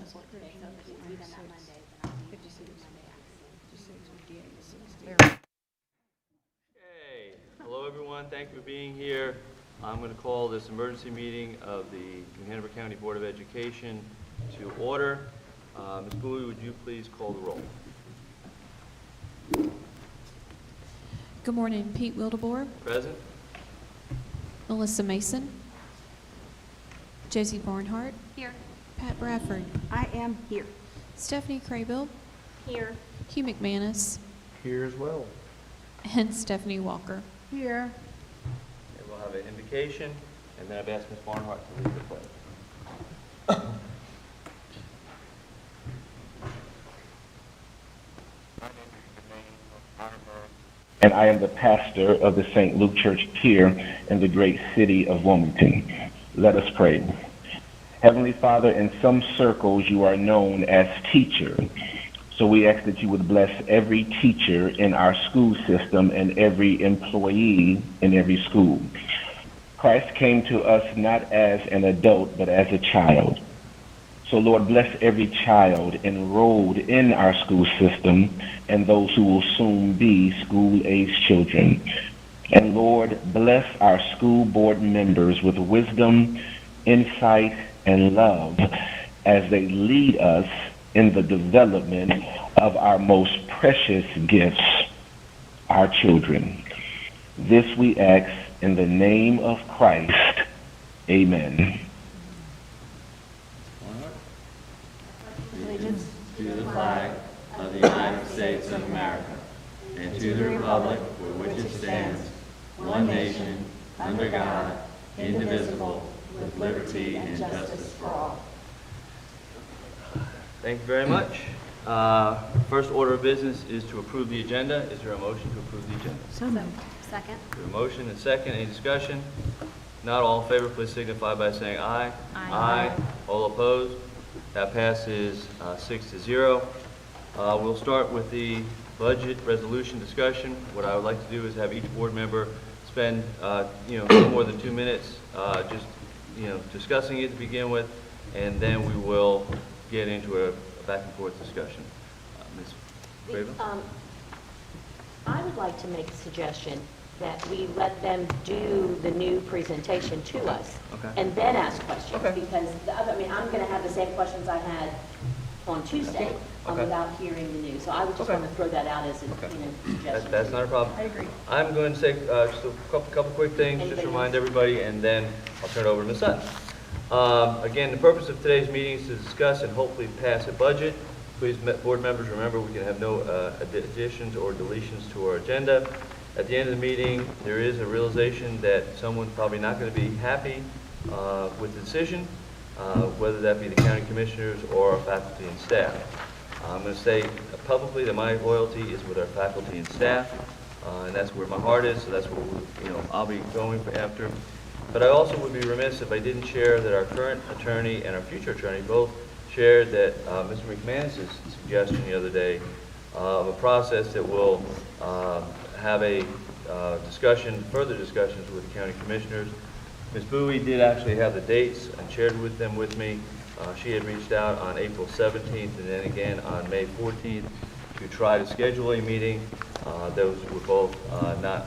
so if it needs to be done that Monday, then I'll need to do Monday after. Okay, hello everyone, thank you for being here. I'm going to call this emergency meeting of the New Hanover County Board of Education to order. Ms. Bowie, would you please call the roll? Good morning. Pete Wildebohr, Present? Melissa Mason, Josie Barnhart, Here. Pat Bradford, I am here. Stephanie Craybill, Here. Hugh McManus, Here as well. and Stephanie Walker. Here. And we'll have an invocation, and then I've asked Ms. Barnhart to lead the pledge. And I am the pastor of the St. Luke Church here in the great city of Wilmington. Let us pray. Heavenly Father, in some circles you are known as teacher. So we ask that you would bless every teacher in our school system and every employee in every school. Christ came to us not as an adult, but as a child. So Lord, bless every child enrolled in our school system and those who will soon be school-age children. And Lord, bless our school board members with wisdom, insight, and love as they lead us in the development of our most precious gifts, our children. This we ask in the name of Christ. Amen. Allegiance to the flag of the United States of America and to the republic for which it stands, one nation, under God, indivisible, with liberty and justice for all. Thank you very much. First order of business is to approve the agenda. Is there a motion to approve the agenda? So moved. Second. There a motion and second. Any discussion? Not all in favor, please signify by saying aye. Aye. All opposed? That passes 6-0. We'll start with the budget resolution discussion. What I would like to do is have each board member spend, no more than 2 minutes, just, discussing it to begin with, and then we will get into a back and forth discussion. Ms. Craven? I would like to make a suggestion that we let them do the new presentation to us. Okay. And then ask questions. Okay. Because, I'm going to have the same questions I had on Tuesday Okay. without hearing the news. So I would just Okay. want to throw that out as a Okay. suggestion. That's not a problem. I agree. I'm going to say just a couple quick things, just to remind everybody, and then I'll turn it over to Ms. Sutton. Again, the purpose of today's meeting is to discuss and hopefully pass a budget. Please, board members, remember we can have no additions or deletions to our agenda. At the end of the meeting, there is a realization that someone's probably not going to be happy with the decision, whether that be the county commissioners or our faculty and staff. I'm going to say publicly that my loyalty is with our faculty and staff, and that's where my heart is, so that's where I'll be going after. But I also would be remiss if I didn't share that our current attorney and our future attorney both shared that Mr. McManus's suggestion the other day of a process that will have a further discussions with the county commissioners. Ms. Bowie did actually have the dates and shared them with me. She had reached out on April 17th and then again on May 14th to try to schedule a meeting. Those were both not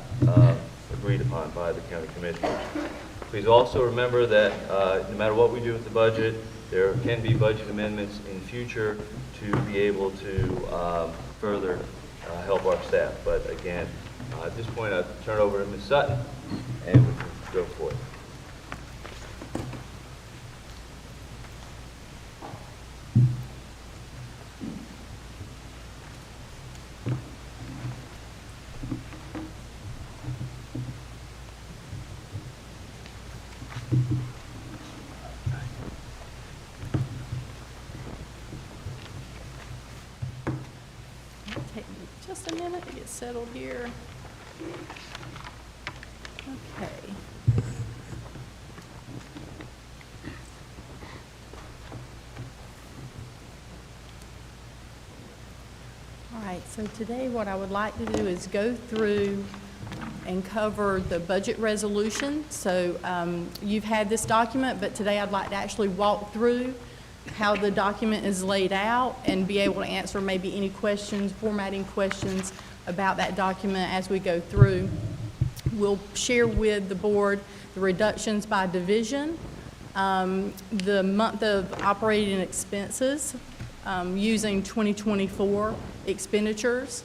agreed upon by the county commissioners. Please also remember that no matter what we do with the budget, there can be budget amendments in future to be able to further help our staff. But again, at this point, I'll turn it over to Ms. Sutton, and we can go for it. Take me just a minute to get settled here. Okay. All right, so today what I would like to do is go through and cover the budget resolution. So you've had this document, but today I'd like to actually walk through how the document is laid out and be able to answer maybe any questions, formatting questions about that document as we go through. We'll share with the board the reductions by division, the month of operating expenses using 2024 expenditures.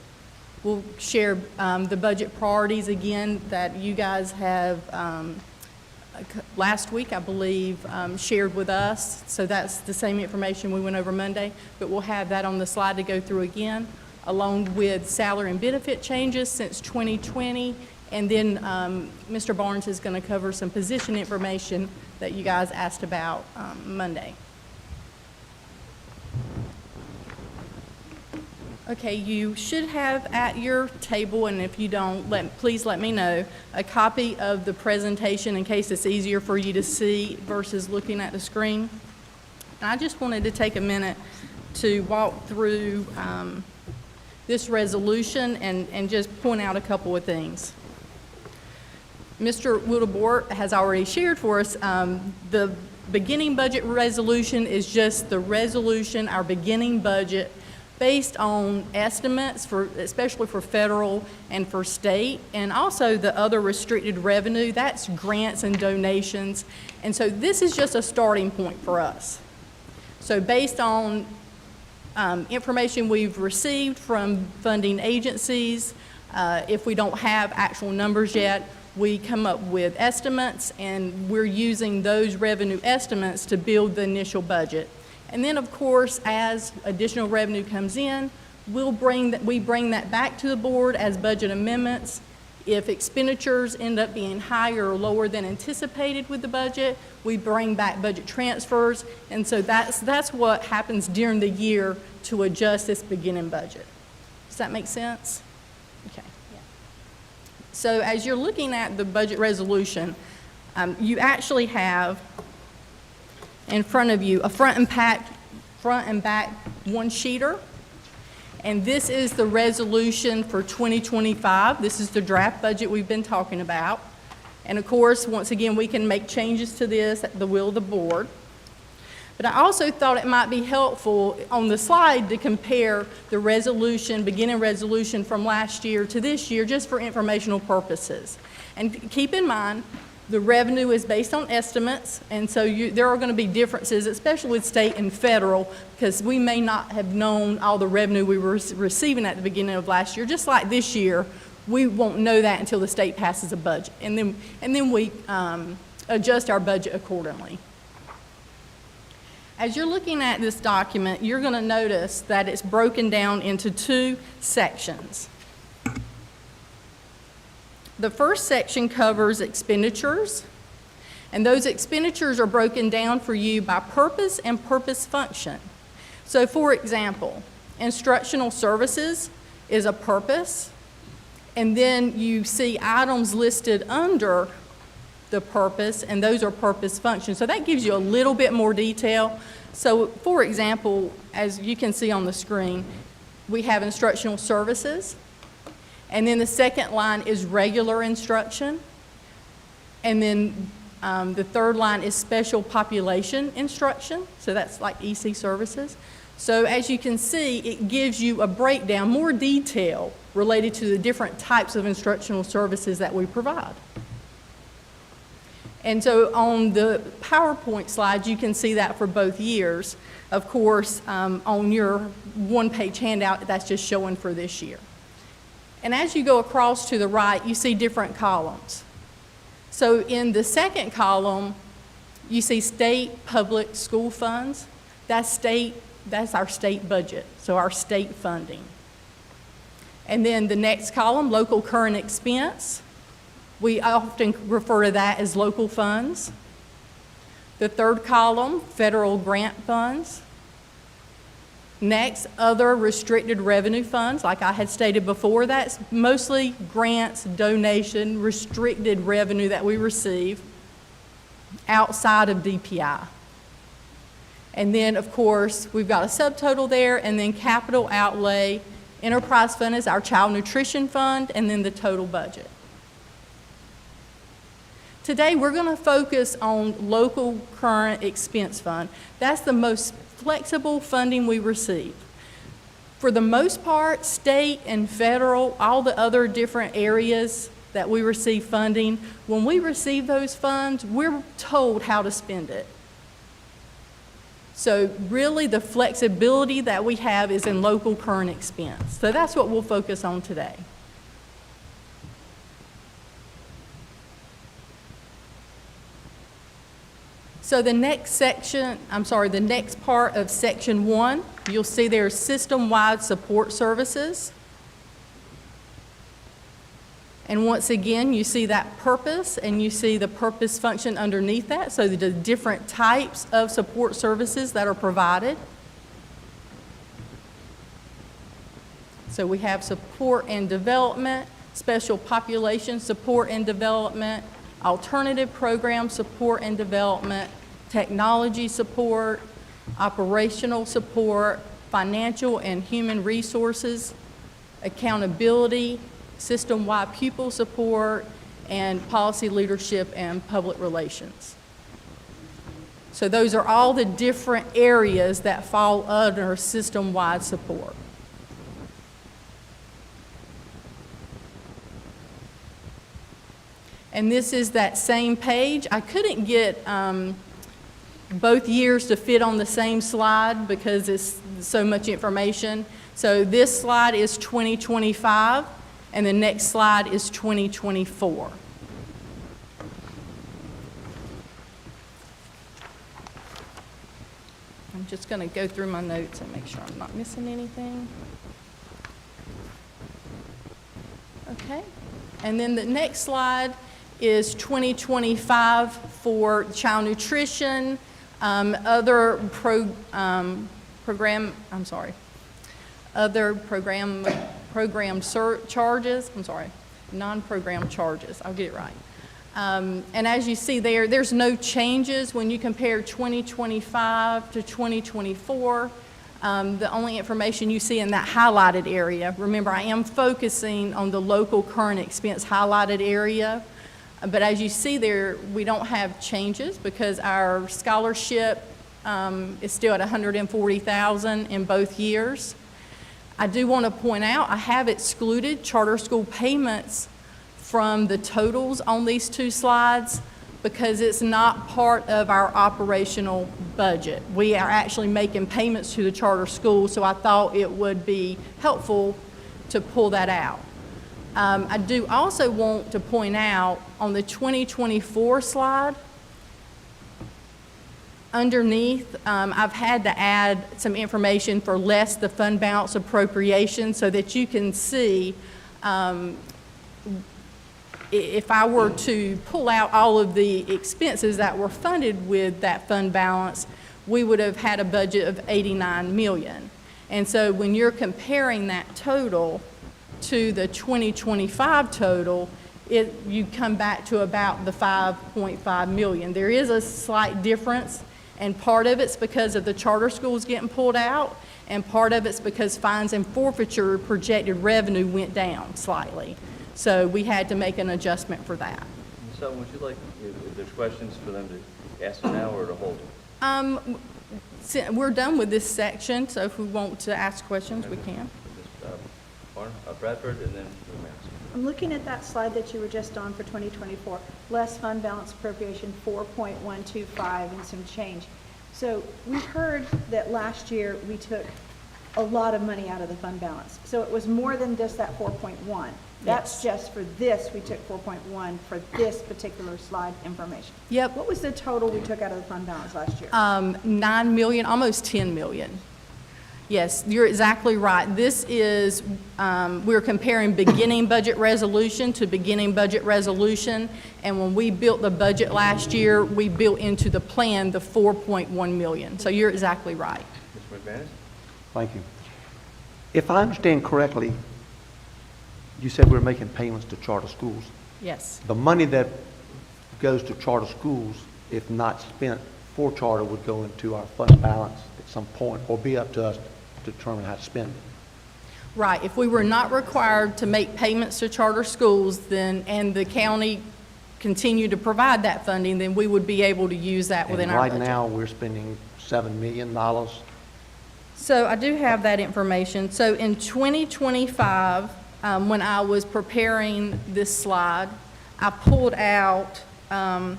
We'll share the budget priorities again that you guys have last week, I believe, shared with us. So that's the same information we went over Monday, but we'll have that on the slide to go through again, along with salary and benefit changes since 2020. And then Mr. Barnes is going to cover some position information that you guys asked about Monday. Okay, you should have at your table, and if you don't, please let me know, a copy of the presentation in case it's easier for you to see versus looking at the screen. And I just wanted to take a minute to walk through this resolution and just point out a couple of things. Mr. Wildebort has already shared for us the beginning budget resolution is just the resolution, our beginning budget, based on estimates for, especially for federal and for state, and also the other restricted revenue, that's grants and donations. And so this is just a starting point for us. So based on information we've received from funding agencies, if we don't have actual numbers yet, we come up with estimates, and we're using those revenue estimates to build the initial budget. And then, of course, as additional revenue comes in, we bring that back to the board as budget amendments. If expenditures end up being higher or lower than anticipated with the budget, we bring back budget transfers. And so that's what happens during the year to adjust this beginning budget. Does that make sense? Okay. Yeah. So as you're looking at the budget resolution, you actually have in front of you a front and back one-sheeter. And this is the resolution for 2025. This is the draft budget we've been talking about. And of course, once again, we can make changes to this at the will of the board. But I also thought it might be helpful on the slide to compare the resolution, beginning resolution from last year to this year, just for informational purposes. And keep in mind, the revenue is based on estimates, and so there are going to be differences, especially with state and federal, because we may not have known all the revenue we were receiving at the beginning of last year. Just like this year, we won't know that until the state passes a budget, and then we adjust our budget accordingly. As you're looking at this document, you're going to notice that it's broken down into two sections. The first section covers expenditures, and those expenditures are broken down for you by purpose and purpose function. So for example, instructional services is a purpose, and then you see items listed under the purpose, and those are purpose functions. So that gives you a little bit more detail. So for example, as you can see on the screen, we have instructional services. And then the second line is regular instruction. And then the third line is special population instruction. So that's like EC services. So as you can see, it gives you a breakdown, more detail related to the different types of instructional services that we provide. And so on the PowerPoint slides, you can see that for both years. Of course, on your one-page handout, that's just showing for this year. And as you go across to the right, you see different columns. So in the second column, you see state public school funds. That's our state budget, so our state funding. And then the next column, local current expense. We often refer to that as local funds. The third column, federal grant funds. Next, other restricted revenue funds, like I had stated before, that's mostly grants, donation, restricted revenue that we receive outside of DPI. And then, of course, we've got a subtotal there, and then capital outlay. Enterprise fund is our child nutrition fund, and then the total budget. Today, we're going to focus on local current expense fund. That's the most flexible funding we receive. For the most part, state and federal, all the other different areas that we receive funding, when we receive those funds, we're told how to spend it. So really, the flexibility that we have is in local current expense. So that's what we'll focus on today. So the next part of section 1, you'll see there's system-wide support services. And once again, you see that purpose, and you see the purpose function underneath that, so the different types of support services that are provided. So we have support and development, special population support and development, alternative program support and development, technology support, operational support, financial and human resources, accountability, system-wide pupil support, and policy leadership and public relations. So those are all the different areas that fall under system-wide support. And this is that same page. I couldn't get both years to fit on the same slide because it's so much information. So this slide is 2025, and the next slide is 2024. I'm just going to go through my notes and make sure I'm not missing anything. Okay, and then the next slide is 2025 for child nutrition, other program charges, non-program charges, I'll get it right. And as you see there's no changes when you compare 2025 to 2024. The only information you see in that highlighted area, remember I am focusing on the local current expense highlighted area, but as you see there, we don't have changes because our scholarship is still at $140,000 in both years. I do want to point out, I have excluded charter school payments from the totals on these two slides because it's not part of our operational budget. We are actually making payments to the charter schools, so I thought it would be helpful to pull that out. I do also want to point out on the 2024 slide, underneath, I've had to add some information for less the fund balance appropriation so that you can see if I were to pull out all of the expenses that were funded with that fund balance, we would have had a budget of $89 million. And so when you're comparing that total to the 2025 total, you come back to about the 5.5 million. There is a slight difference, and part of it's because of the charter schools getting pulled out, and part of it's because fines and forfeiture projected revenue went down slightly. So we had to make an adjustment for that. So would you like, if there's questions for them to ask them now or to hold? We're done with this section, so if we want to ask questions, we can. Bradford, and then I'm looking at that slide that you were just on for 2024, less fund balance appropriation 4.125 and some change. So we heard that last year we took a lot of money out of the fund balance. So it was more than just that 4.1. That's just for this, we took 4.1 for this particular slide information. Yep. What was the total we took out of the fund balance last year? 9 million, almost 10 million. Yes, you're exactly right. This is, we're comparing beginning budget resolution to beginning budget resolution, and when we built the budget last year, we built into the plan the 4.1 million. So you're exactly right. Mr. McManus? Thank you. If I understand correctly, you said we're making payments to charter schools. Yes. The money that goes to charter schools, if not spent for charter, would go into our fund balance at some point, or be up to us to determine how to spend it. Right. If we were not required to make payments to charter schools, then, and the county continued to provide that funding, then we would be able to use that within our budget. Right now, we're spending $7 million. So I do have that information. So in 2025, when I was preparing this slide, I pulled out, and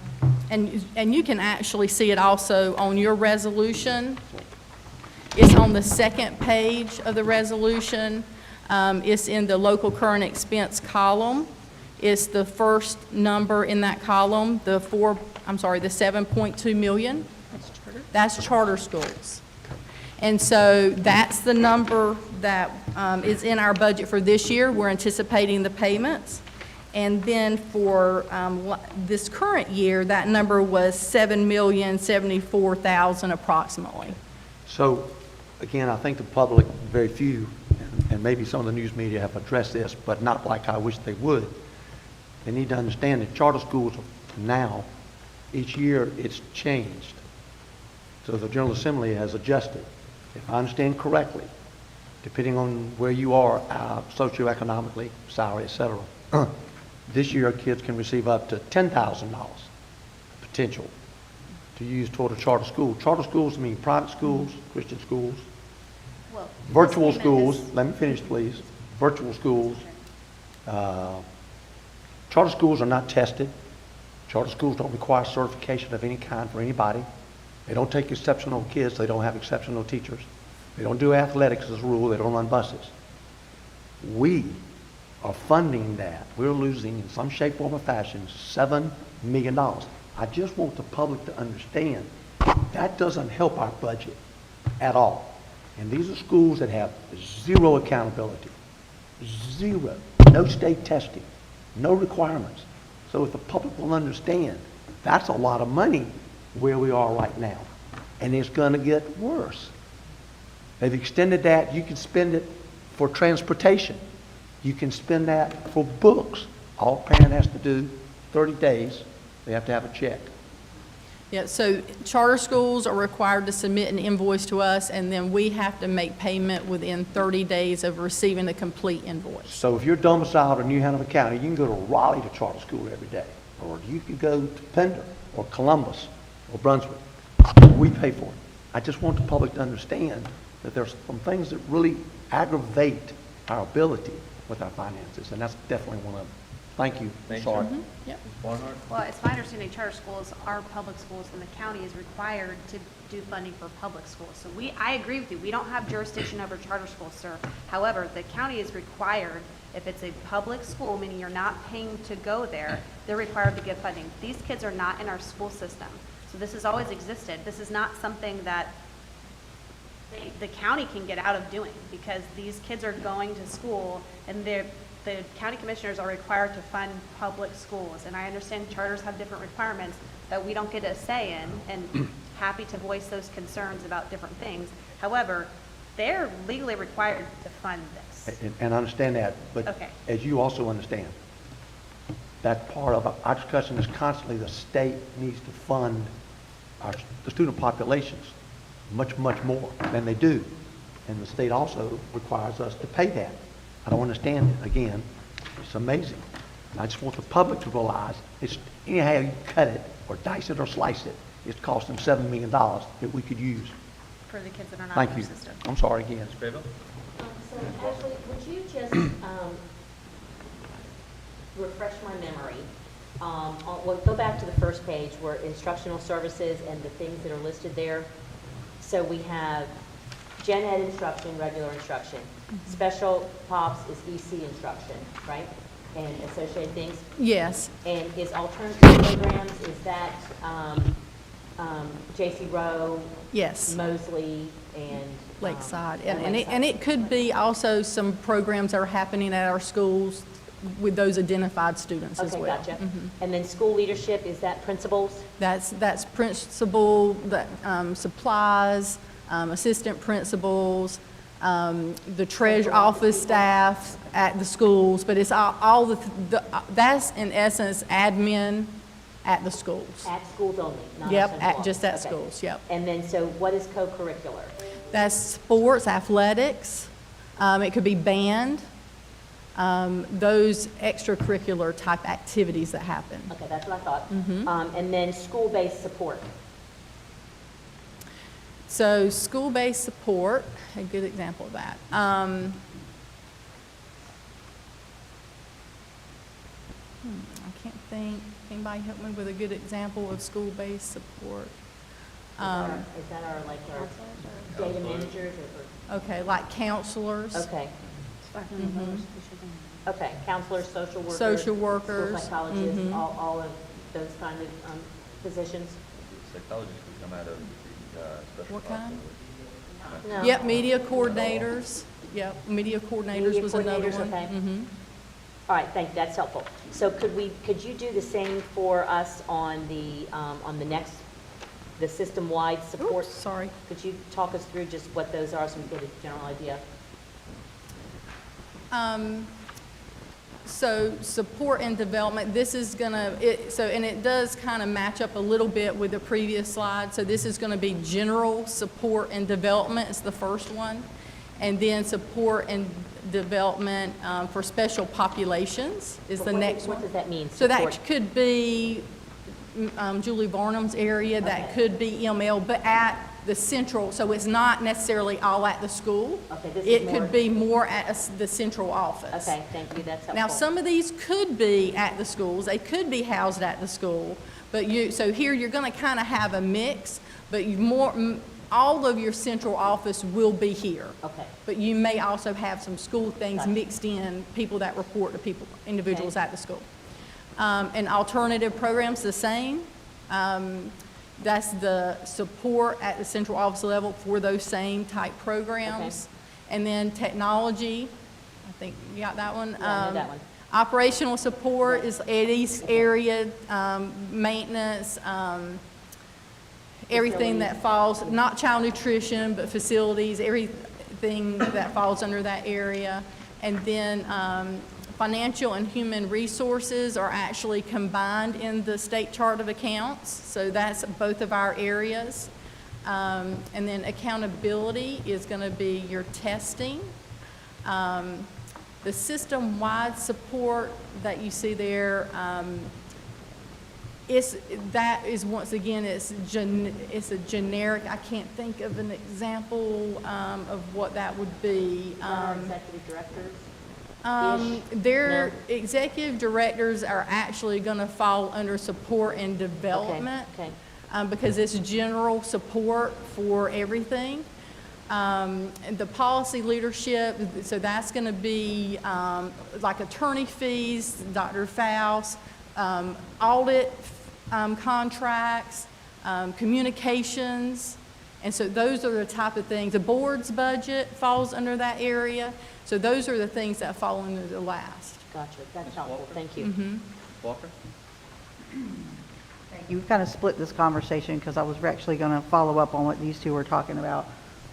you can actually see it also on your resolution. It's on the second page of the resolution. It's in the local current expense column. It's the first number in that column, the 7.2 million. That's charter schools. And so that's the number that is in our budget for this year. We're anticipating the payments. And then for this current year, that number was $7,074,000 approximately. So, again, I think the public, very few, and maybe some of the news media have addressed this, but not like I wish they would. They need to understand that charter schools now, each year, it's changed. So the General Assembly has adjusted. If I understand correctly, depending on where you are socioeconomically, salary, et cetera, this year kids can receive up to $10,000 potential to use toward a charter school. Charter schools mean private schools, Christian schools, Well, virtual this payment schools. is- Let me finish, please. Virtual schools. Charter schools are not tested. Charter schools don't require certification of any kind for anybody. They don't take exceptional kids. They don't have exceptional teachers. They don't do athletics as a rule. They don't run buses. We are funding that. We're losing in some shape, form, or fashion $7 million. I just want the public to understand that doesn't help our budget at all. And these are schools that have zero accountability, zero, no state testing, no requirements. So if the public will understand, that's a lot of money where we are right now. And it's going to get worse. They've extended that. You can spend it for transportation. You can spend that for books. All a parent has to do, 30 days, they have to have a check. Yeah, so charter schools are required to submit an invoice to us, and then we have to make payment within 30 days of receiving the complete invoice. So if you're domiciled in New Hanover County, you can go to Raleigh to charter school every day, or you can go to Pender, or Columbus, or Brunswick. We pay for it. I just want the public to understand that there's some things that really aggravate our ability with our finances, and that's definitely one of them. Thank you. Thank you. Sorry. Yep. Barnhart? Well, it's my understanding charter schools are public schools, and the county is required to do funding for public schools. So I agree with you. We don't have jurisdiction over charter schools, sir. However, the county is required, if it's a public school, meaning you're not paying to go there, they're required to give funding. These kids are not in our school system. So this has always existed. This is not something that the county can get out of doing, because these kids are going to school, and the county commissioners are required to fund public schools. And I understand charters have different requirements that we don't get a say in, and happy to voice those concerns about different things. However, they're legally required to fund this. And I understand that, but Okay. as you also understand, that part of our discussion is constantly the state needs to fund the student populations much, much more than they do. And the state also requires us to pay that. I don't understand it. Again, it's amazing. And I just want the public to realize it's anyhow you cut it or dice it or slice it, it's costing $7 million that we could use. For the kids that are not Thank in you. our system. I'm sorry again. Mr. Craybill? So Ashley, would you just refresh my memory? Well, go back to the first page where instructional services and the things that are listed there. So we have gen ed instruction, regular instruction. Special pops is EC instruction, right? And associated things. Yes, And is alternative programs, is that J.C. Rowe, yes, Mosley, and Lakeside. and And Lakeside? it could be also some programs that are happening at our schools with those identified students as Okay, well. gotcha. And then school leadership, is that principals? That's principal, supplies, assistant principals, the treasurer office staff at the schools, but it's all that's in essence admin at the schools. At schools only, not Yep, central just at office. Okay. schools, yep. And then, so what is co-curricular? That's sports, athletics, it could be band, those extracurricular type activities that happen. Okay, that's what I thought. And then school-based support. So school-based support, a good example of that. I can't think, anybody help me with a good example of school-based support? Is that our, like, our data managers or? Okay, like counselors. Okay, okay, counselors, social workers. Social workers, School psychologists, all of those kind of positions? Psychologists would come out of the special. What kind? No. Yep, media coordinators. Yep, media coordinators Media was another coordinators, one. okay. Mhm. All right, thank you, that's helpful. So could you do the same for us on the next, the system-wide support? Oops, sorry. Could you talk us through just what those are so we get a general idea? So support and development, this is gonna, and it does kind of match up a little bit with the previous slide. So this is gonna be general support and development is the first one. And then support and development for special populations is the next one. What does that mean? So support? that could be Julie Varnum's area, that could be EML, but at the central, so it's not necessarily all at the school. Okay, this is It more- could be more at the central office. Okay, thank you, that's helpful. Now, some of these could be at the schools, they could be housed at the school, but so here you're gonna kind of have a mix, but all of your central office will be here. Okay. But you may also have some school things Gotcha. mixed in, people that report to individuals Okay. at the school. And alternative programs, the same. That's the support at the central office level for those same type programs. And then technology, I think you got that one? Yeah, I know that one. Operational support is at each area, maintenance, everything that falls, not child nutrition, but facilities, everything that falls under that area. And then financial and human resources are actually combined in the state chart of accounts. So that's both of our areas. And then accountability is going to be your testing. The system-wide support that you see there, that is, once again, it's a generic, I can't think of an example of what that would be. Our executive directors? Their executive directors are actually going to fall under support and development. Okay. Because it's general support for everything. And the policy leadership, so that's going to be like attorney fees, Dr. Faust, audit contracts, communications. And so those are the type of things. The board's budget falls under that area. So those are the things that fall under the last. Gotcha, that's helpful, thank you. Walker? You've kind of split this conversation because I was actually going to follow up on what these two were talking about.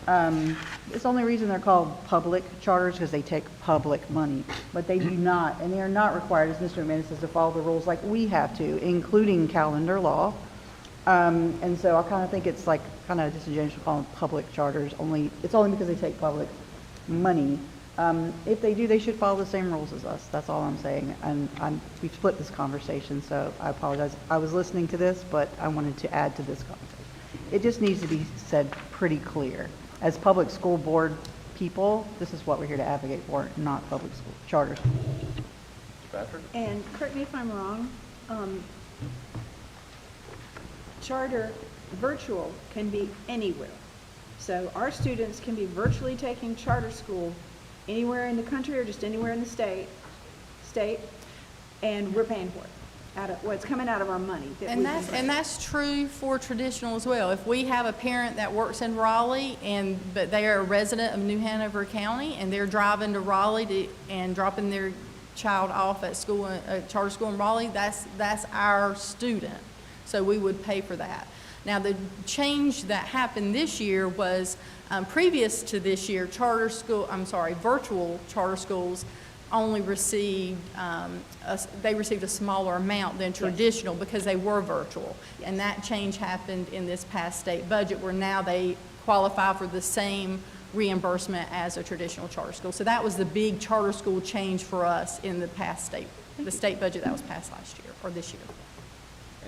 It's the only reason they're called public charters because they take public money, but they do not, and they are not required, as Mr. Menace says, to follow the rules like we have to, including calendar law. And so I kind of think it's like kind of disingenuous to call them public charters. It's only because they take public money. If they do, they should follow the same rules as us. That's all I'm saying. And we've split this conversation, so I apologize. I was listening to this, but I wanted to add to this conversation. It just needs to be said pretty clear. As public school board people, this is what we're here to advocate for, not public school charter schools. Bradford? And correct me if I'm wrong, charter virtual can be anywhere. So our students can be virtually taking charter school anywhere in the country or just anywhere in the state, and we're paying for it. It's coming out of our money. And that's true for traditional as well. If we have a parent that works in Raleigh but they are a resident of New Hanover County and they're driving to Raleigh and dropping their child off at school, charter school in Raleigh, that's our student. So we would pay for that. Now the change that happened this year was previous to this year, virtual charter schools only received, they received a smaller amount than traditional because they were virtual. And that change happened in this past state budget where now they qualify for the same reimbursement as a traditional charter school. So that was the big charter school change for us in the past the state budget that was passed last year or this year.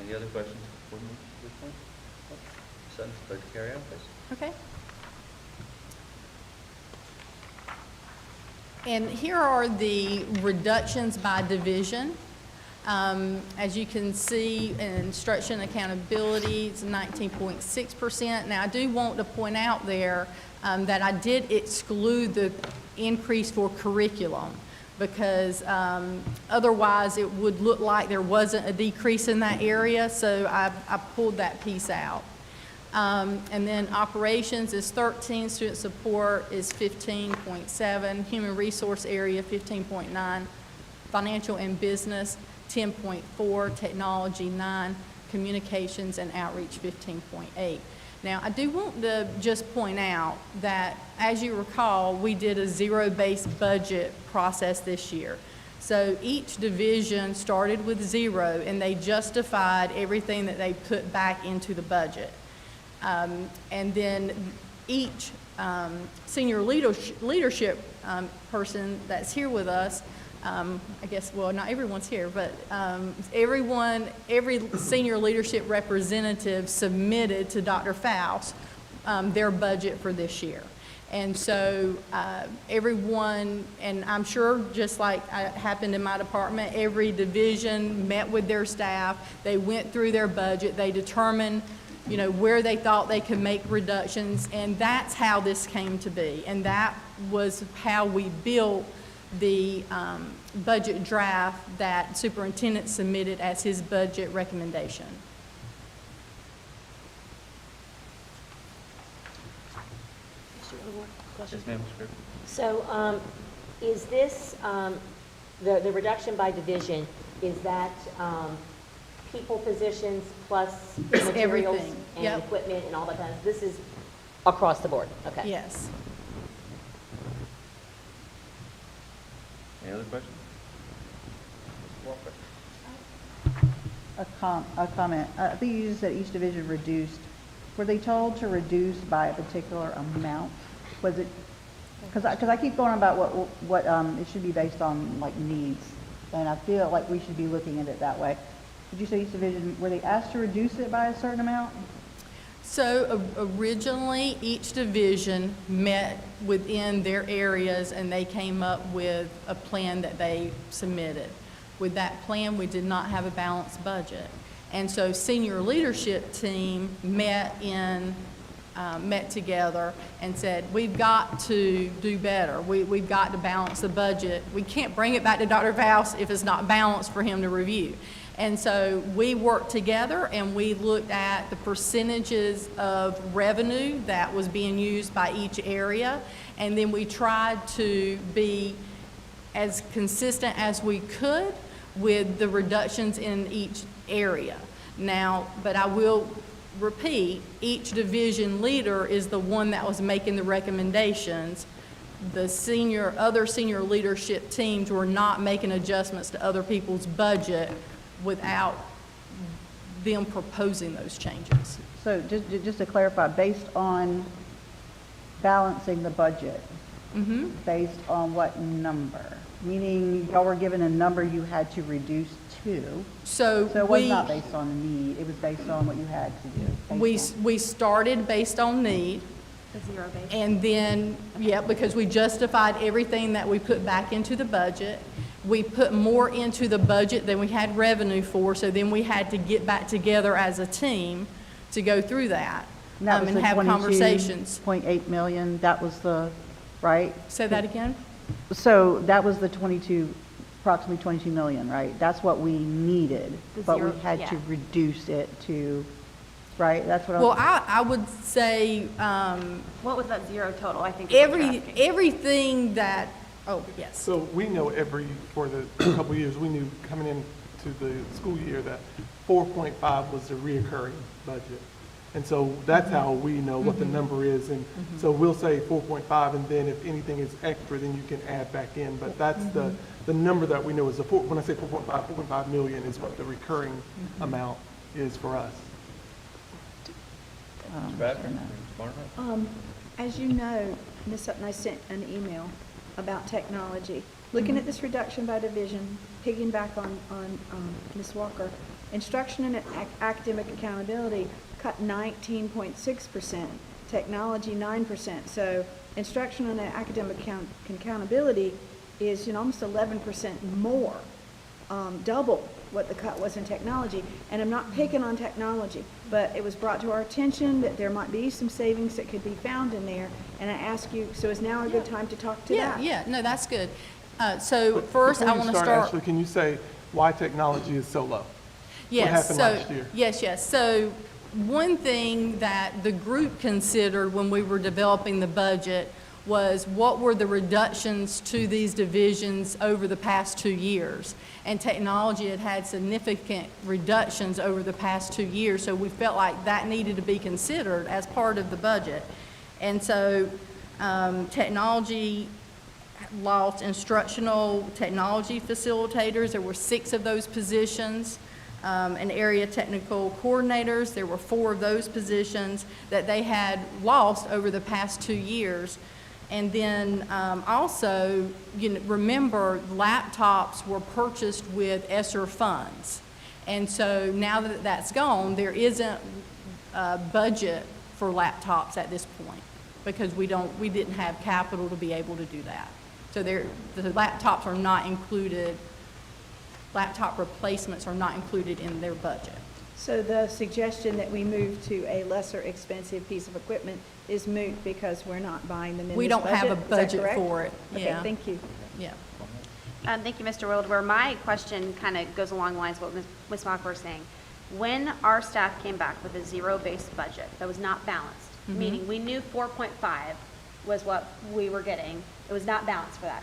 Any other questions? Sutton, if you'd like to carry on, please. Okay. And here are the reductions by division. As you can see, in instruction accountability, it's 19.6%. Now, I do want to point out there that I did exclude the increase for curriculum, because otherwise it would look like there wasn't a decrease in that area, so I pulled that piece out. And then operations is 13, student support is 15.7, human resource area 15.9, financial and business 10.4, technology 9, communications and outreach 15.8. Now, I do want to just point out that, as you recall, we did a zero-based budget process this year. So each division started with zero, and they justified everything that they put back into the budget. And then each senior leadership person that's here with us, I guess, well, not everyone's here, but every senior leadership representative submitted to Dr. Faust their budget for this year. And so everyone, and I'm sure just like it happened in my department, every division met with their staff, they went through their budget, they determined, you know, where they thought they could make reductions, and that's how this came to be. And that was how we built the budget draft that superintendent submitted as his budget recommendation. Yes, ma'am, Ms. Griffin. So is this, the reduction by division, is that people positions plus materials everything. and Yep. equipment and all that kind of, this is across the board? Okay. Yes. Any other questions? Mr. Walker? A comment. I think you just said each division reduced. Were they told to reduce by a particular amount? Was it, because I keep going about what it should be based on, like, needs, and I feel like we should be looking at it that way. Did you say each division, were they asked to reduce it by a certain amount? So originally, each division met within their areas, and they came up with a plan that they submitted. With that plan, we did not have a balanced budget. And so senior leadership team met together and said, we've got to do better. We've got to balance the budget. We can't bring it back to Dr. Faust if it's not balanced for him to review. And so we worked together and we looked at the percentages of revenue that was being used by each area. And then we tried to be as consistent as we could with the reductions in each area. Now, but I will repeat, each division leader is the one that was making the recommendations. The other senior leadership teams were not making adjustments to other people's budget without them proposing those changes. So just to clarify, based on balancing the budget, based on what number? Meaning y'all were given a number you had to reduce to. So it was not based on the need, it was based on what you had to do. We started based on need. The zero base. And then, yeah, because we justified everything that we put back into the budget. We put more into the budget than we had revenue for, so then we had to get back together as a team to go through that And that was and the have conversations. 22.8 million, that was the, right? Say that again? So that was the approximately 22 million, right? That's what we needed, The but zero, we had to yeah. reduce it to, right? That's what Well, I would say What was that zero total, I think? is what you're asking. everything that, oh, yes. So we know for the couple of years, we knew coming into the school year that 4.5 was the reoccurring budget. And so that's how we know what the number is. And so we'll say 4.5, and then if anything is extra, then you can add back in. But that's the number that we know is when I say 4.5 million is what the recurring amount is for us. Mr. Bradford? Ms. Barnhart? As you know, Ms. Sutton, I sent an email about technology. Looking at this reduction by division, piggyback on Ms. Walker, instruction and academic accountability cut 19.6%, technology 9%. So instructional and academic accountability is, almost 11% more, double what the cut was in technology. And I'm not picking on technology, but it was brought to our attention that there might be some savings that could be found in there. And I ask you, so is now a good time to talk to that? Yeah, no, that's good. So first, I Before you want to start. Ashley, can you say why technology is so low? Yes, happened so, last year? Yes. So one thing that the group considered when we were developing the budget was what were the reductions to these divisions over the past 2 years. And technology had had significant reductions over the past 2 years, so we felt like that needed to be considered as part of the budget. And so technology lost instructional technology facilitators. There were 6 of those positions. And area technical coordinators, there were 4 of those positions that they had lost over the past 2 years. And then also, remember, laptops were purchased with ESSER funds. And so now that that's gone, there isn't a budget for laptops at this point because we didn't have capital to be able to do that. So the laptops are not included, laptop replacements are not included in their budget. So the suggestion that we move to a lesser expensive piece of equipment is moot because we're not buying them in We this don't have a Is that budget correct? for it, Okay, yeah. thank you. Yeah. Thank you, Mr. Wildwer. My question kind of goes along the lines of what Ms. Mock was saying. When our staff came back with a zero-based budget that was not balanced, meaning we knew 4.5 was what we were getting, it was not balanced for that.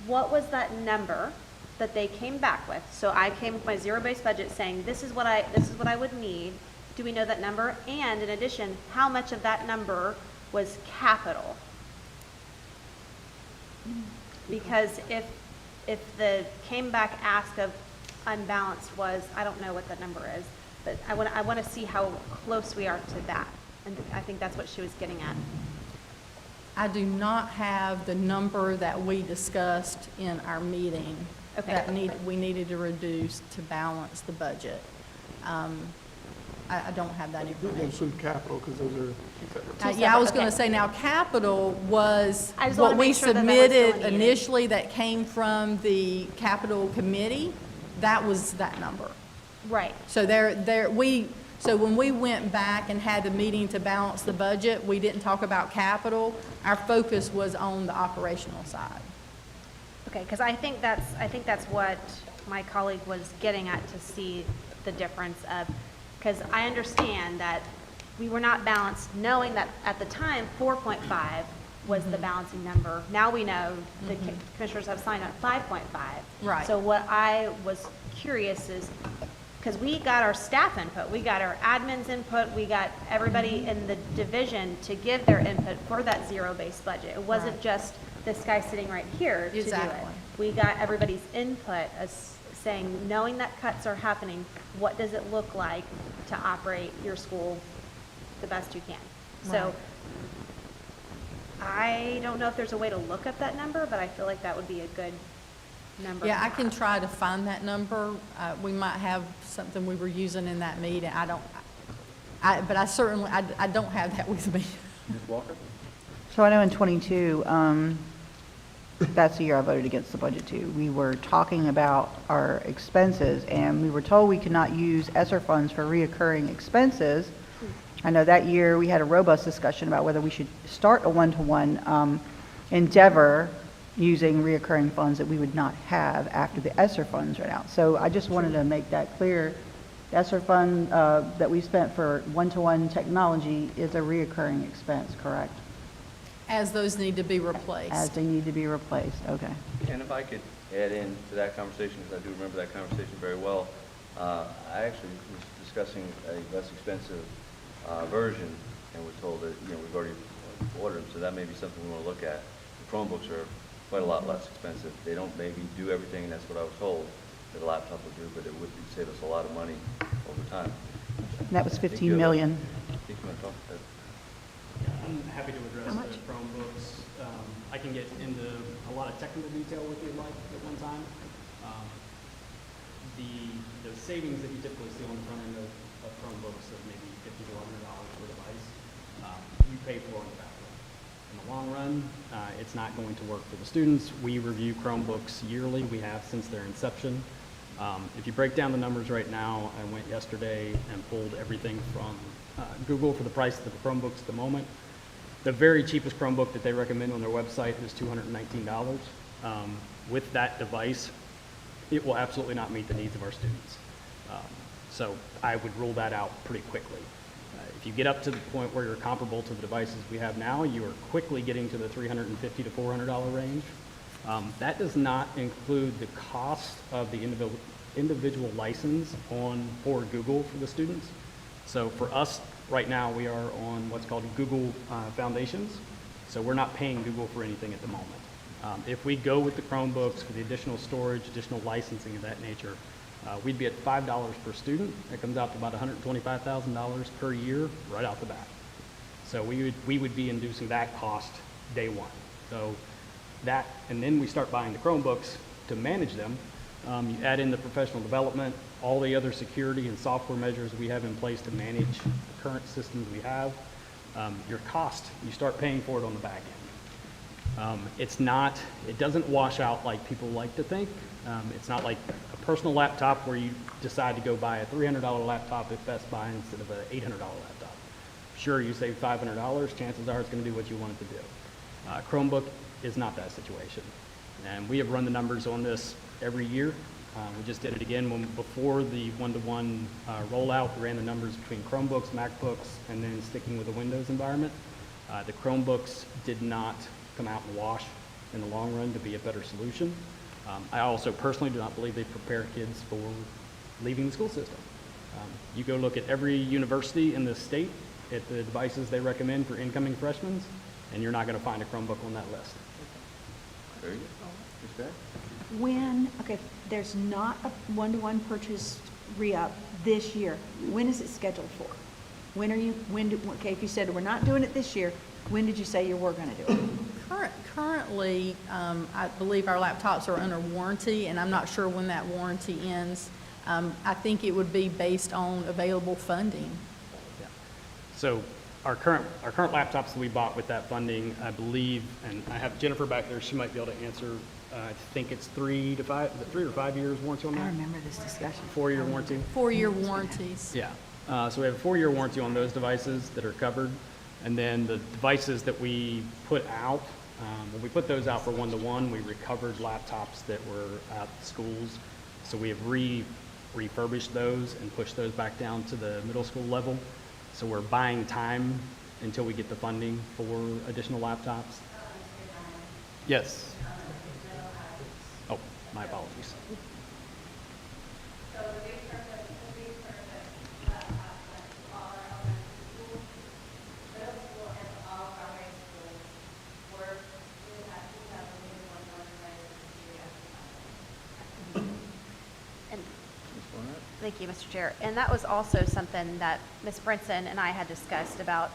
What was that number that they came back with? So I came with my zero-based budget saying, this is what I would need. Do we know that number? And in addition, how much of that number was capital? Because if the came back ask of unbalanced was, I don't know what that number is, but I want to see how close we are to that. And I think that's what she was getting at. I do not have the number that we discussed in our meeting. Okay. That we needed to reduce to balance the budget. I don't have that It didn't information. include capital because those are separate. Yeah, I was going Okay. to say, now, capital was I just wanna what we make sure that that was still submitted needed. initially that came from the capital committee. That was that number. Right. So so when we went back and had the meeting to balance the budget, we didn't talk about capital. Our focus was on the operational side. Okay, because I think that's what my colleague was getting at, to see the difference of, because I understand that we were not balanced, knowing that at the time 4.5 was the balancing number. Now we know the commissioners have signed on 5.5. Right. So what I was curious is, because we got our staff input, we got our admin's input, we got everybody in the division to give their input for that zero-based budget. It wasn't Right. just this guy sitting right here to do it. Exactly. We got everybody's input as saying, knowing that cuts are happening, what does it look like to operate your school the best you can? So Right. I don't know if there's a way to look up that number, but I feel like that would be a good number. Yeah, to I can have. try to find that number. We might have something we were using in that meeting. But I certainly, I don't have that with me. Ms. Walker? So I know in '22, that's the year I voted against the budget too. We were talking about our expenses, and we were told we could not use ESSER funds for reoccurring expenses. I know that year we had a robust discussion about whether we should start a one-to-one endeavor using reoccurring funds that we would not have after the ESSER funds ran out. So I just wanted to make that clear. The ESSER fund that we spent for one-to-one technology is a reoccurring expense, correct? As those need to be replaced. As they need to be replaced, okay. And if I could add in to that conversation, because I do remember that conversation very well, I actually was discussing a less expensive version, and was told that, we've already ordered them, so that may be something we want to look at. The Chromebooks are quite a lot less expensive. They don't maybe do everything, and that's what I was told that a laptop would do, but it would save us a lot of money over time. And that was 15 million. I think you want to talk about that. I'm happy to address the Chromebooks. I can get into a lot of technical detail with you like at one time. The savings that you typically see on the front end of of Chromebooks of maybe $50 to $100 per device, you pay for in the back end. In the long run, it's not going to work for the students. We review Chromebooks yearly. We have since their inception. If you break down the numbers right now, I went yesterday and pulled everything from Google for the price of the Chromebooks at the moment. The very cheapest Chromebook that they recommend on their website is $219. With that device, it will absolutely not meet the needs of our students. So I would rule that out pretty quickly. If you get up to the point where you're comparable to the devices we have now, you are quickly getting to the $350 to $400 range. That does not include the cost of the individual license for Google for the students. So for us, right now, we are on what's called Google Foundations. So we're not paying Google for anything at the moment. If we go with the Chromebooks for the additional storage, additional licensing of that nature, we'd be at $5 per student. That comes out to about $125,000 per year right out the bat. So we would be inducing that cost day one. So that, and then we start buying the Chromebooks to manage them. You add in the professional development, all the other security and software measures we have in place to manage the current systems we have. Your cost, you start paying for it on the back end. It doesn't wash out like people like to think. It's not like a personal laptop where you decide to go buy a $300 laptop at Best Buy instead of an $800 laptop. Sure, you save $500, chances are it's going to do what you want it to do. Chromebook is not that situation. And we have run the numbers on this every year. We just did it again before the one-to-one rollout. We ran the numbers between Chromebooks, MacBooks, and then sticking with the Windows environment. The Chromebooks did not come out in the wash in the long run to be a better solution. I also personally do not believe they prepare kids for leaving the school system. You go look at every university in the state at the devices they recommend for incoming freshmen, and you're not going to find a Chromebook on that list. Very good. Ms. Beck? Okay, there's not a one-to-one purchase re-up this year. When is it scheduled for? Okay, if you said we're not doing it this year, when did you say you were going to do it? Currently, I believe our laptops are under warranty, and I'm not sure when that warranty ends. I think it would be based on available funding. Yeah. So our current laptops that we bought with that funding, I believe, and I have Jennifer back there, she might be able to answer. I think it's 3 or 5 years warranty on that? I remember this discussion. 4-year warranty? 4-year warranties. Yeah. So we have a 4-year warranty on those devices that are covered. And then the devices that we put out, when we put those out for one-to-one, we recovered laptops that were at schools. So we have refurbished those and pushed those back down to the middle school level. So we're buying time until we get the funding for additional laptops. Yes. Oh, my apologies. Thank you, Mr. Chair. And that was also something that Ms. Brinson and I had discussed about.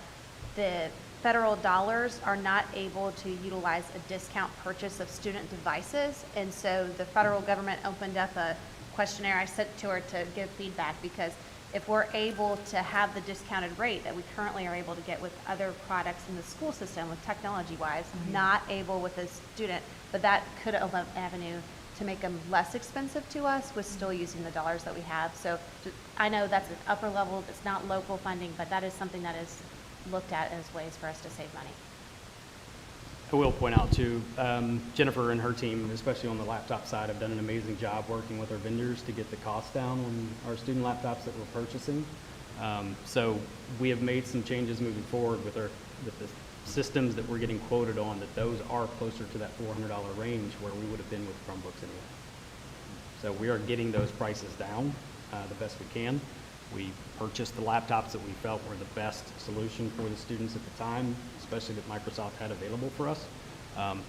The federal dollars are not able to utilize a discount purchase of student devices. And so the federal government opened up a questionnaire I sent to her to give feedback, because if we're able to have the discounted rate that we currently are able to get with other products in the school system, with technology-wise, not able with a student, but that could allow an avenue to make them less expensive to us with still using the dollars that we have. So I know that's an upper level, it's not local funding, but that is something that is looked at as ways for us to save money. I will point out too, Jennifer and her team, especially on the laptop side, have done an amazing job working with our vendors to get the cost down on our student laptops that we're purchasing. So we have made some changes moving forward with the systems that we're getting quoted on, that those are closer to that $400 range where we would have been with Chromebooks anyway. So we are getting those prices down the best we can. We purchased the laptops that we felt were the best solution for the students at the time, especially that Microsoft had available for us.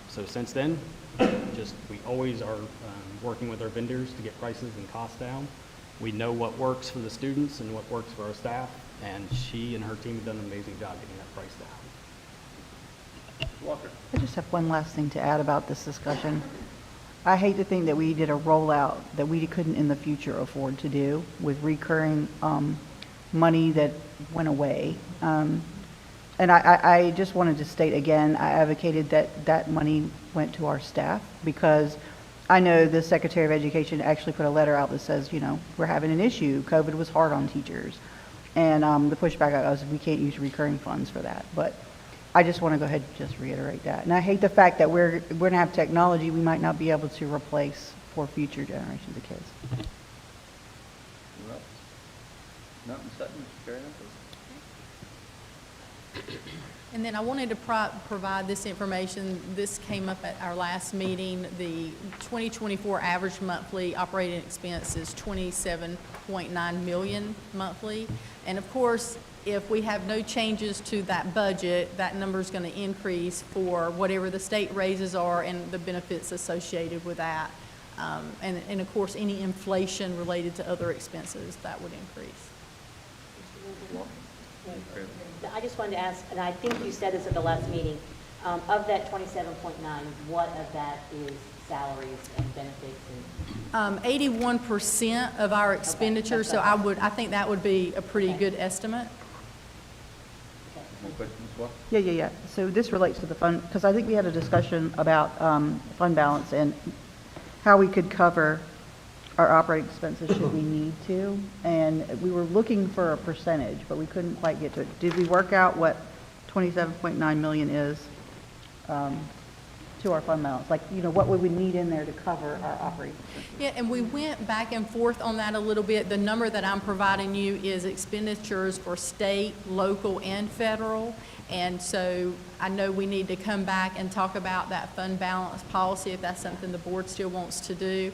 So since then, we always are working with our vendors to get prices and costs down. We know what works for the students and what works for our staff, and she and her team have done an amazing job getting that price down. Walker. I just have one last thing to add about this discussion. I hate to think that we did a rollout that we couldn't in the future afford to do with recurring money that went away. And I just wanted to state again, I advocated that that money went to our staff because I know the Secretary of Education actually put a letter out that says, you know, we're having an issue. COVID was hard on teachers. And the pushback was we can't use recurring funds for that. But I just want to go ahead and just reiterate that. And I hate the fact that we're going to have technology we might not be able to replace for future generations of kids. Who else? Nothing, Sutton, Mr. Chairman, please. And then I wanted to provide this information. This came up at our last meeting. The 2024 average monthly operating expense is $27.9 million monthly. And of course, if we have no changes to that budget, that number is going to increase for whatever the state raises are and the benefits associated with that. And of course, any inflation related to other expenses, that would increase. I just wanted to ask, and I think you said this at the last meeting, of that 27.9, what of that is salaries and benefits? And 81% of our expenditures, so I think that would be a pretty good estimate. More questions, Ms. Walker? Yeah. So this relates to the fund, because I think we had a discussion about fund balance and how we could cover our operating expenses should we need to. And we were looking for a percentage, but we couldn't quite get to it. Did we work out what 27.9 million is to our fund balance? Like, you know, what would we need in there to cover our operating expenses? Yeah, and we went back and forth on that a little bit. The number that I'm providing you is expenditures for state, local, and federal. And so I know we need to come back and talk about that fund balance policy if that's something the board still wants to do.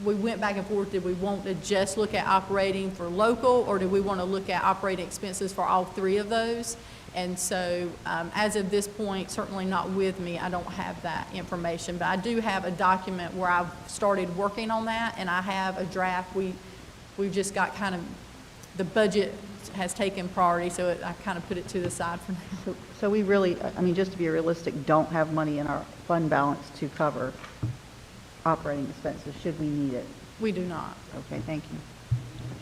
We went back and forth. Did we want to just look at operating for local, or do we want to look at operating expenses for all three of those? And so as of this point, certainly not with me, I don't have that information, but I do have a document where I've started working on that, and I have a draft. We've just got kind of, the budget has taken priority, so I kind of put it to the side for now. So we really, I mean, just to be realistic, don't have money in our fund balance to cover operating expenses, should we need it? We do not. Okay, thank you.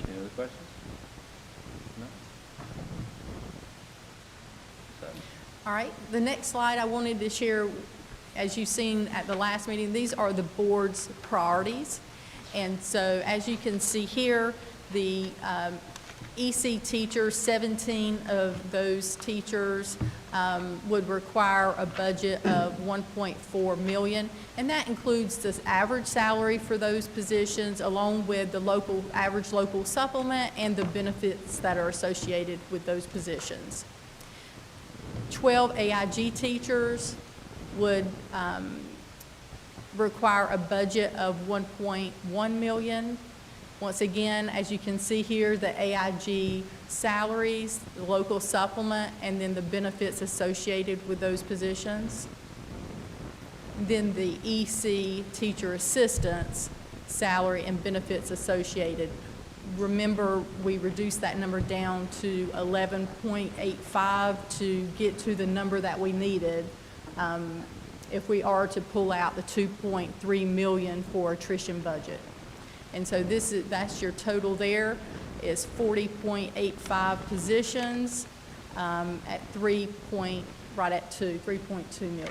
Any other questions? No? Sutton? All right, the next slide I wanted to share, as you've seen at the last meeting, these are the board's priorities. And so as you can see here, the EC teachers, 17 of those teachers would require a budget of $1.4 million, and that includes the average salary for those positions along with the average local supplement and the benefits that are associated with those positions. 12 AIG teachers would require a budget of $1.1 million. Once again, as you can see here, the AIG salaries, the local supplement, and then the benefits associated with those positions. Then the EC teacher assistants, salary and benefits associated. Remember, we reduced that number down to 11.85 to get to the number that we needed if we are to pull out the $2.3 million for attrition budget. And so that's your total there, is 40.85 positions at 3.2 million.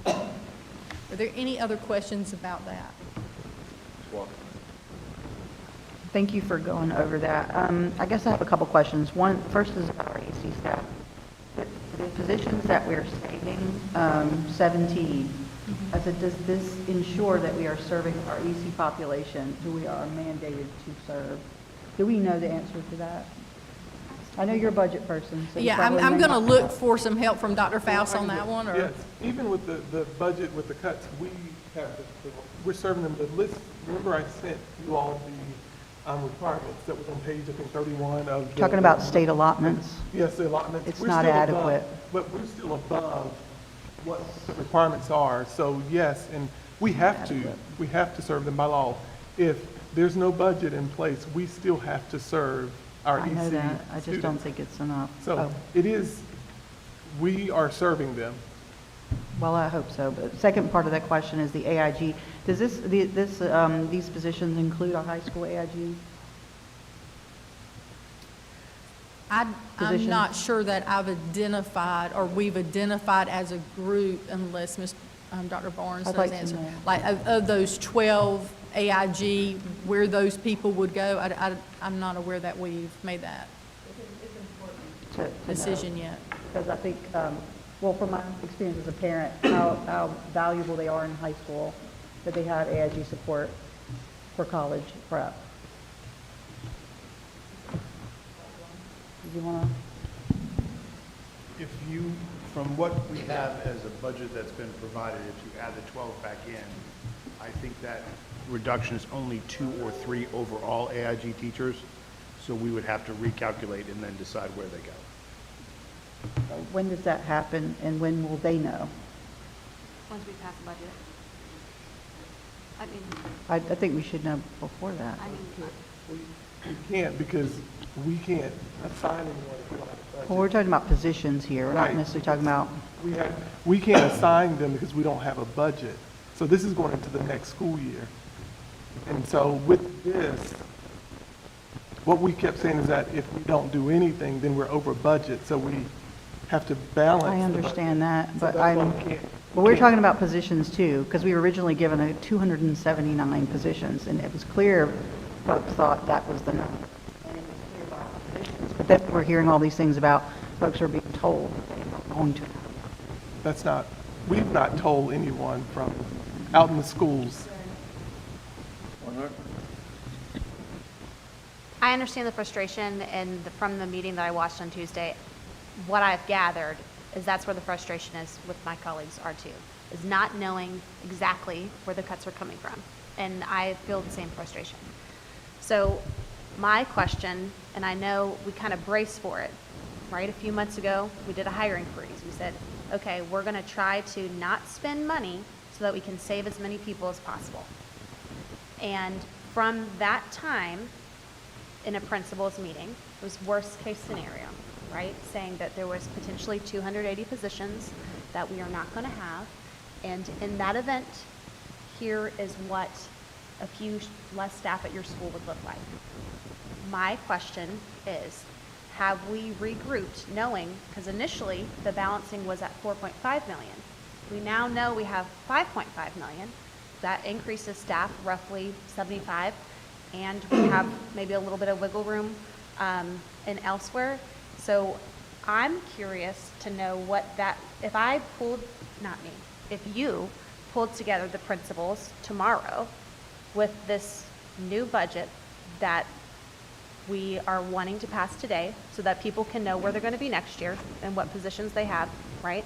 Are there any other questions about that? Ms. Walker? Thank you for going over that. I guess I have a couple questions. First is about our EC staff. The positions that we're saving, 17, I said, does this ensure that we are serving our EC population who we are mandated to serve? Do we know the answer to that? I know you're a budget person, so you Yeah, probably I'm may going to not look know. for some help from Dr. Faust on that one, or? Yes, even with the budget, with the cuts, we have, we're serving them the list. Remember I sent you all the requirements that was on page, I think, 31 of the. Talking about state allotments. Yes, the allotments. It's We're not still adequate. But we're still above what the requirements are. So yes, and we have to serve them by law. If there's no budget in place, we still have to serve our EC I know that. I just don't students. think it's enough. So Oh, it is, we are serving them. well, I hope so. But second part of that question is the AIG. Does these positions include a high school AIG? I'm positions? not sure that I've identified, or we've identified as a group, unless Dr. Barnes I'd knows like the to answer. know. Like, of those 12 AIG, where those people would go, I'm not aware that we've made that to decision yet. Because I think, well, from my experience as a parent, how valuable they are in high school, that they have AIG support for college prep. Did you want to? If you, from what we have as a budget that's been provided, if you add the 12 back in, I think that reduction is only 2 or 3 overall AIG teachers, so we would have to recalculate and then decide where they go. When does that happen, and when will they know? Once we pass the budget. I mean, I think we should know before that. I mean, We can't, because we can't assign anyone to the Well, budget. we're talking about positions here, we're not Right. necessarily talking about, We can't assign them because we don't have a budget. So this is going into the next school year. And so with this, what we kept saying is that if we don't do anything, then we're over budget, so we have to balance. I the budget. understand that, So but that's why I'm, we can't- well, we're talking about positions too, because we were originally given 279 positions, and it was clear folks thought that was the number. And it was clear about positions. But then we're hearing all these things about folks are being told they're not going to. That's not, we've not told anyone from out in the schools. I understand the frustration, and from the meeting that I watched on Tuesday, what I've gathered is that's where the frustration is with my colleagues are too, is not knowing exactly where the cuts are coming from. And I feel the same frustration. So my question, and I know we kind of braced for it, right? A few months ago, we did a hiring freeze. We said, okay, we're going to try to not spend money so that we can save as many people as possible. And from that time, in a principal's meeting, it was worst case scenario, right? Saying that there was potentially 280 positions that we are not going to have. And in that event, here is what a few less staff at your school would look like. My question is, have we regrouped knowing, because initially the balancing was at 4.5 million. We now know we have 5.5 million. That increases staff roughly 75, and we have maybe a little bit of wiggle room in elsewhere. So I'm curious to know what that, if I pulled, not me, if you pulled together the principals tomorrow with this new budget that we are wanting to pass today so that people can know where they're going to be next year and what positions they have, right?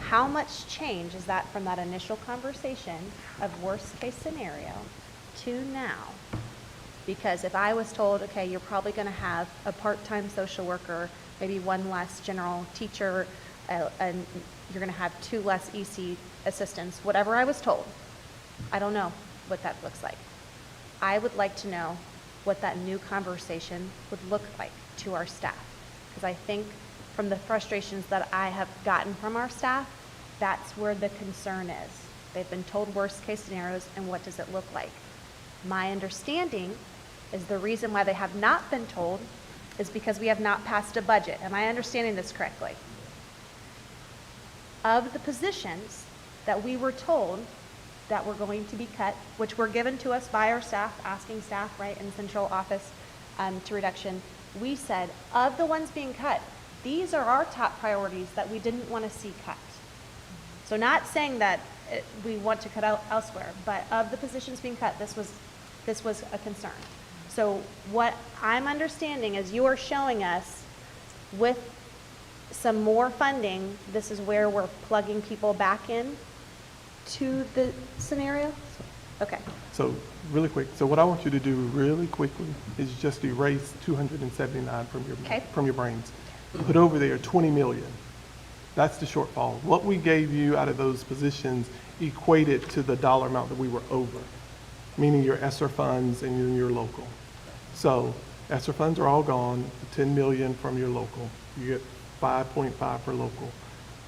How much change is that from that initial conversation of worst case scenario to now? Because if I was told, okay, you're probably going to have a part-time social worker, maybe one less general teacher, and you're going to have 2 less EC assistants, whatever I was told, I don't know what that looks like. I would like to know what that new conversation would look like to our staff. Because I think from the frustrations that I have gotten from our staff, that's where the concern is. They've been told worst case scenarios, and what does it look like? My understanding is the reason why they have not been told is because we have not passed a budget. Am I understanding this correctly? Of the positions that we were told that were going to be cut, which were given to us by our staff, asking staff, right, in central office to reduction, we said, of the ones being cut, these are our top priorities that we didn't want to see cut. So not saying that we want to cut out elsewhere, but of the positions being cut, this was a concern. So what I'm understanding is you are showing us with some more funding, this is where we're plugging people back in to the scenario? Okay. So really quick, so what I want you to do really quickly is just erase 279 Okay. from your brains. Put over there 20 million. That's the shortfall. What we gave you out of those positions equated to the dollar amount that we were over, meaning your ESSER funds and your local. So ESSER funds are all gone, 10 million from your local. You get 5.5 for local.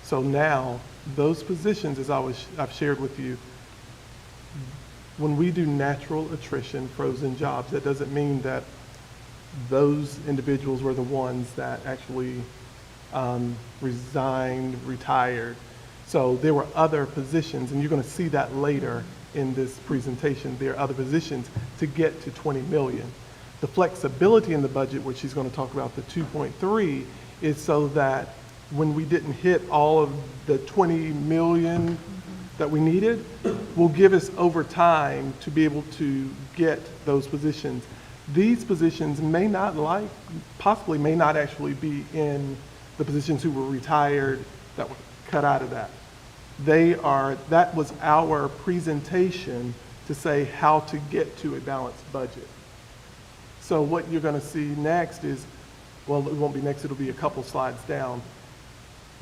So now those positions, as I've shared with you, when we do natural attrition, frozen jobs, that doesn't mean that those individuals were the ones that actually resigned, retired. So there were other positions, and you're going to see that later in this presentation. There are other positions to get to 20 million. The flexibility in the budget, which she's going to talk about, the 2.3, is so that when we didn't hit all of the 20 million that we needed, will give us over time to be able to get those positions. These positions may not possibly may not actually be in the positions who were retired that were cut out of that. That was our presentation to say how to get to a balanced budget. So what you're going to see next is, well, it won't be next, it'll be a couple slides down.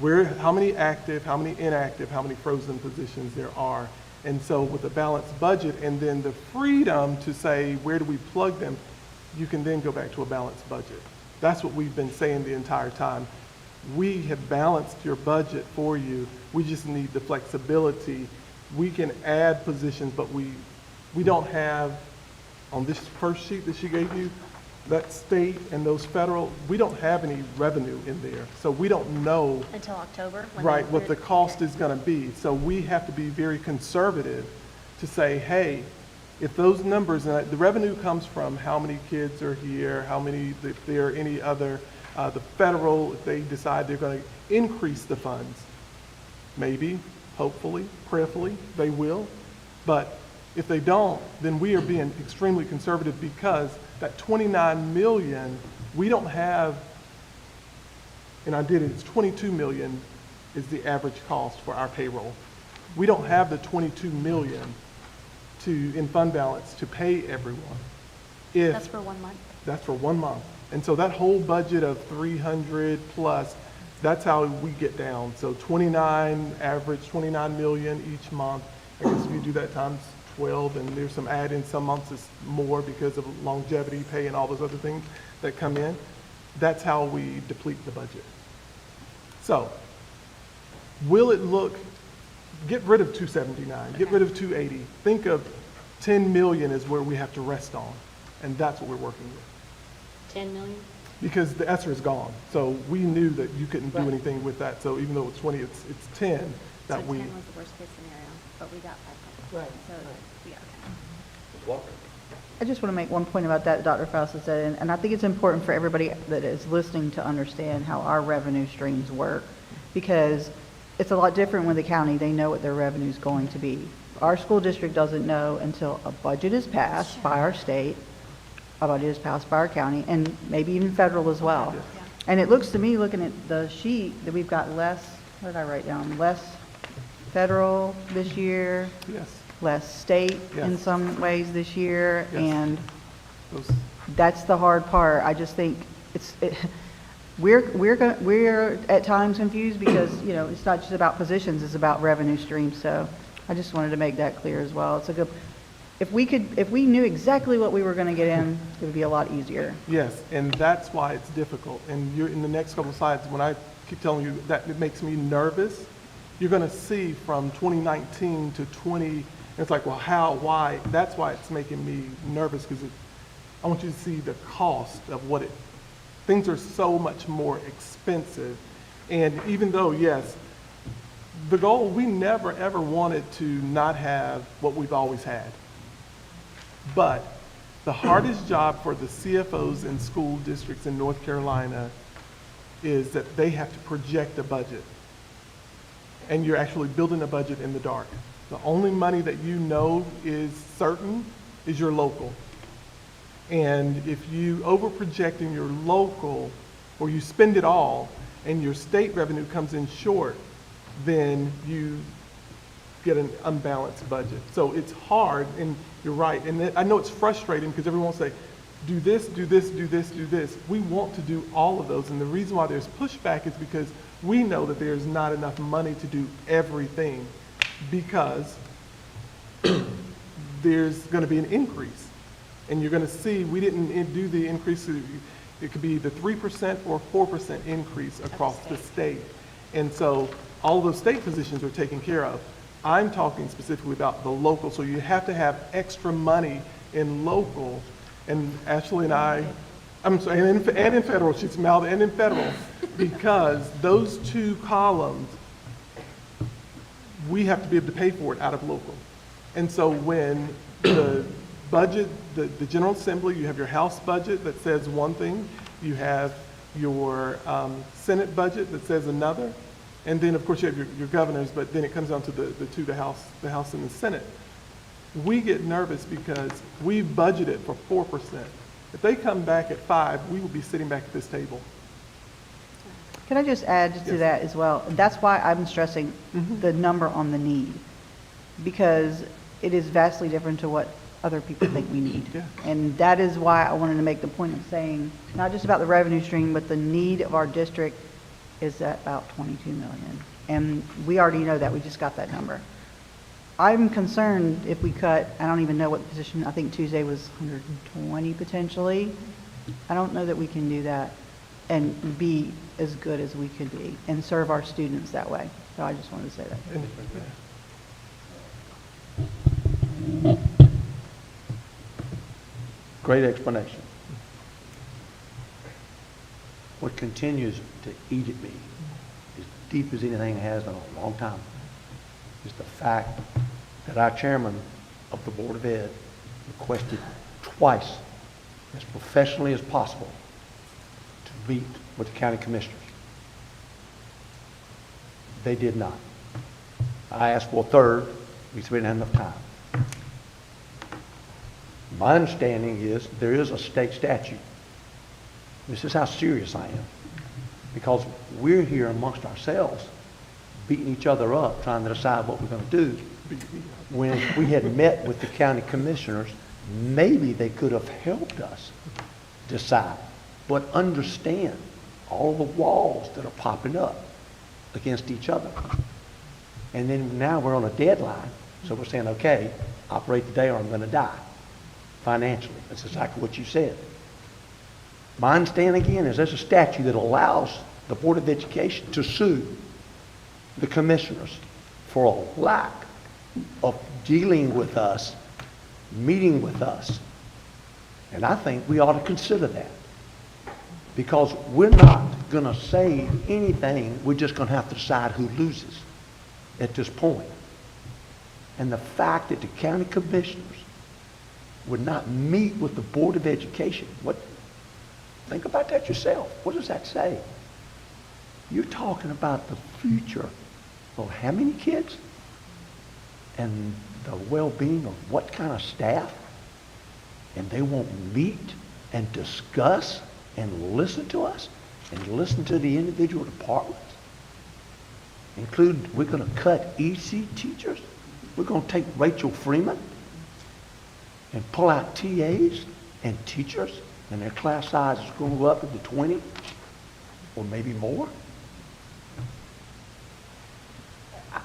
How many active, how many inactive, how many frozen positions there are. And so with a balanced budget and then the freedom to say, where do we plug them, you can then go back to a balanced budget. That's what we've been saying the entire time. We have balanced your budget for you. We just need the flexibility. We can add positions, but we don't have, on this first sheet that she gave you, that state and those federal, we don't have any revenue in there. So we don't know. Until October? Right, what the cost is going to be. So we have to be very conservative to say, hey, if those numbers, and the revenue comes from how many kids are here, how many, if there are any other, the federal, if they decide they're going to increase the funds, maybe, hopefully, prayerfully, they will. But if they don't, then we are being extremely conservative because that 29 million, we don't have, and I did it, it's 22 million is the average cost for our payroll. We don't have the 22 million in fund balance to pay everyone. That's for 1 month? That's for 1 month. And so that whole budget of 300 plus, that's how we get down. So 29, average 29 million each month. I guess if you do that times 12, and there's some add in some months it's more because of longevity pay and all those other things that come in. That's how we deplete the budget. So will it look, get rid of 279, get rid of 280. Think of 10 million is where we have to rest on, and that's what we're working with. 10 million? Because the ESSER is gone, so we knew that you couldn't do Right. anything with that. So even though it's 20, it's 10 that So we. 10 was the worst case scenario, but we got 500. Right, So, right. we got 10. Ms. Walker? I just want to make one point about that Dr. Fausto said, and I think it's important for everybody that is listening to understand how our revenue streams work, because it's a lot different with the county. They know what their revenue is going to be. Our school district doesn't know until a budget is passed by our state, a budget is passed by our county, and maybe even federal as well. Yeah. And it looks to me, looking at the sheet, that we've got less, what did I write down? Less federal this year, Yes. less state in Yes. some ways this year, Yes. and Those, that's the hard part. I just think we're at times confused because, you know, it's not just about positions, it's about revenue streams. So I just wanted to make that clear as well. It's a good, if we knew exactly what we were going to get in, it would be a lot easier. yes, and that's why it's difficult. And you're in the next couple of slides, when I keep telling you that it makes me nervous, you're going to see from 2019 to 20, it's like, well, how, why? That's why it's making me nervous, because I want you to see the cost of what things are so much more expensive. And even though, yes, the goal, we never ever wanted to not have what we've always had. But the hardest job for the CFOs in school districts in North Carolina is that they have to project a budget. And you're actually building a budget in the dark. The only money that you know is certain is your local. And if you overproject in your local, or you spend it all, and your state revenue comes in short, then you get an unbalanced budget. So it's hard, and you're right. And I know it's frustrating because everyone will say, do this, do this, do this, do this. We want to do all of those. And the reason why there's pushback is because we know that there's not enough money to do everything, because there's going to be an increase. And you're going to see we didn't do the increase. It could be the 3% or 4% increase across the state. And so all those state positions are taken care of. I'm talking specifically about the local. So you have to have extra money in local. And Ashley and I I'm sorry, and in federal, she's mild and in federal, because those two columns, we have to be able to pay for it out of local. And so when the budget, the General Assembly, you have your House budget that says one thing, you have your Senate budget that says another, and then, of course, you have your governors, but then it comes down to the House and the Senate. We get nervous because we budgeted for 4%. If they come back at 5, we will be sitting back at this table. Can I just add to that as well? That's why I'm stressing the number on the need, because it is vastly different to what other people think we need. Yeah. And that is why I wanted to make the point of saying, not just about the revenue stream, but the need of our district is at about 22 million. And we already know that, we just got that number. I'm concerned if we cut, I don't even know what the position, I think Tuesday was 120 potentially. I don't know that we can do that and be as good as we could be and serve our students that way. So I just wanted to say that. Great explanation. What continues to eat at me, as deep as anything has in a long time, is the fact that our chairman of the Board of Ed requested twice, as professionally as possible, to meet with the county commissioners. They did not. I asked for a third. We said we didn't have enough time. My understanding is there is a state statute. This is how serious I am. Because we're here amongst ourselves, beating each other up, trying to decide what we're going to do. When if we had met with the county commissioners, maybe they could have helped us decide. But understand all the walls that are popping up against each other. And then now we're on a deadline, so we're saying, okay, operate today or I'm going to die financially. That's exactly what you said. My understanding again is there's a statute that allows the Board of Education to sue the commissioners for a lack of dealing with us, meeting with us. And I think we ought to consider that. Because we're not going to save anything, we're just going to have to decide who loses at this point. And the fact that the county commissioners would not meet with the Board of Education, think about that yourself. What does that say? You're talking about the future of how many kids and the well-being of what kind of staff, and they won't meet and discuss and listen to us and listen to the individual departments. We're going to cut EC teachers. We're going to take Rachel Freeman and pull out TAs and teachers, and their class size is going to go up into 20 or maybe more.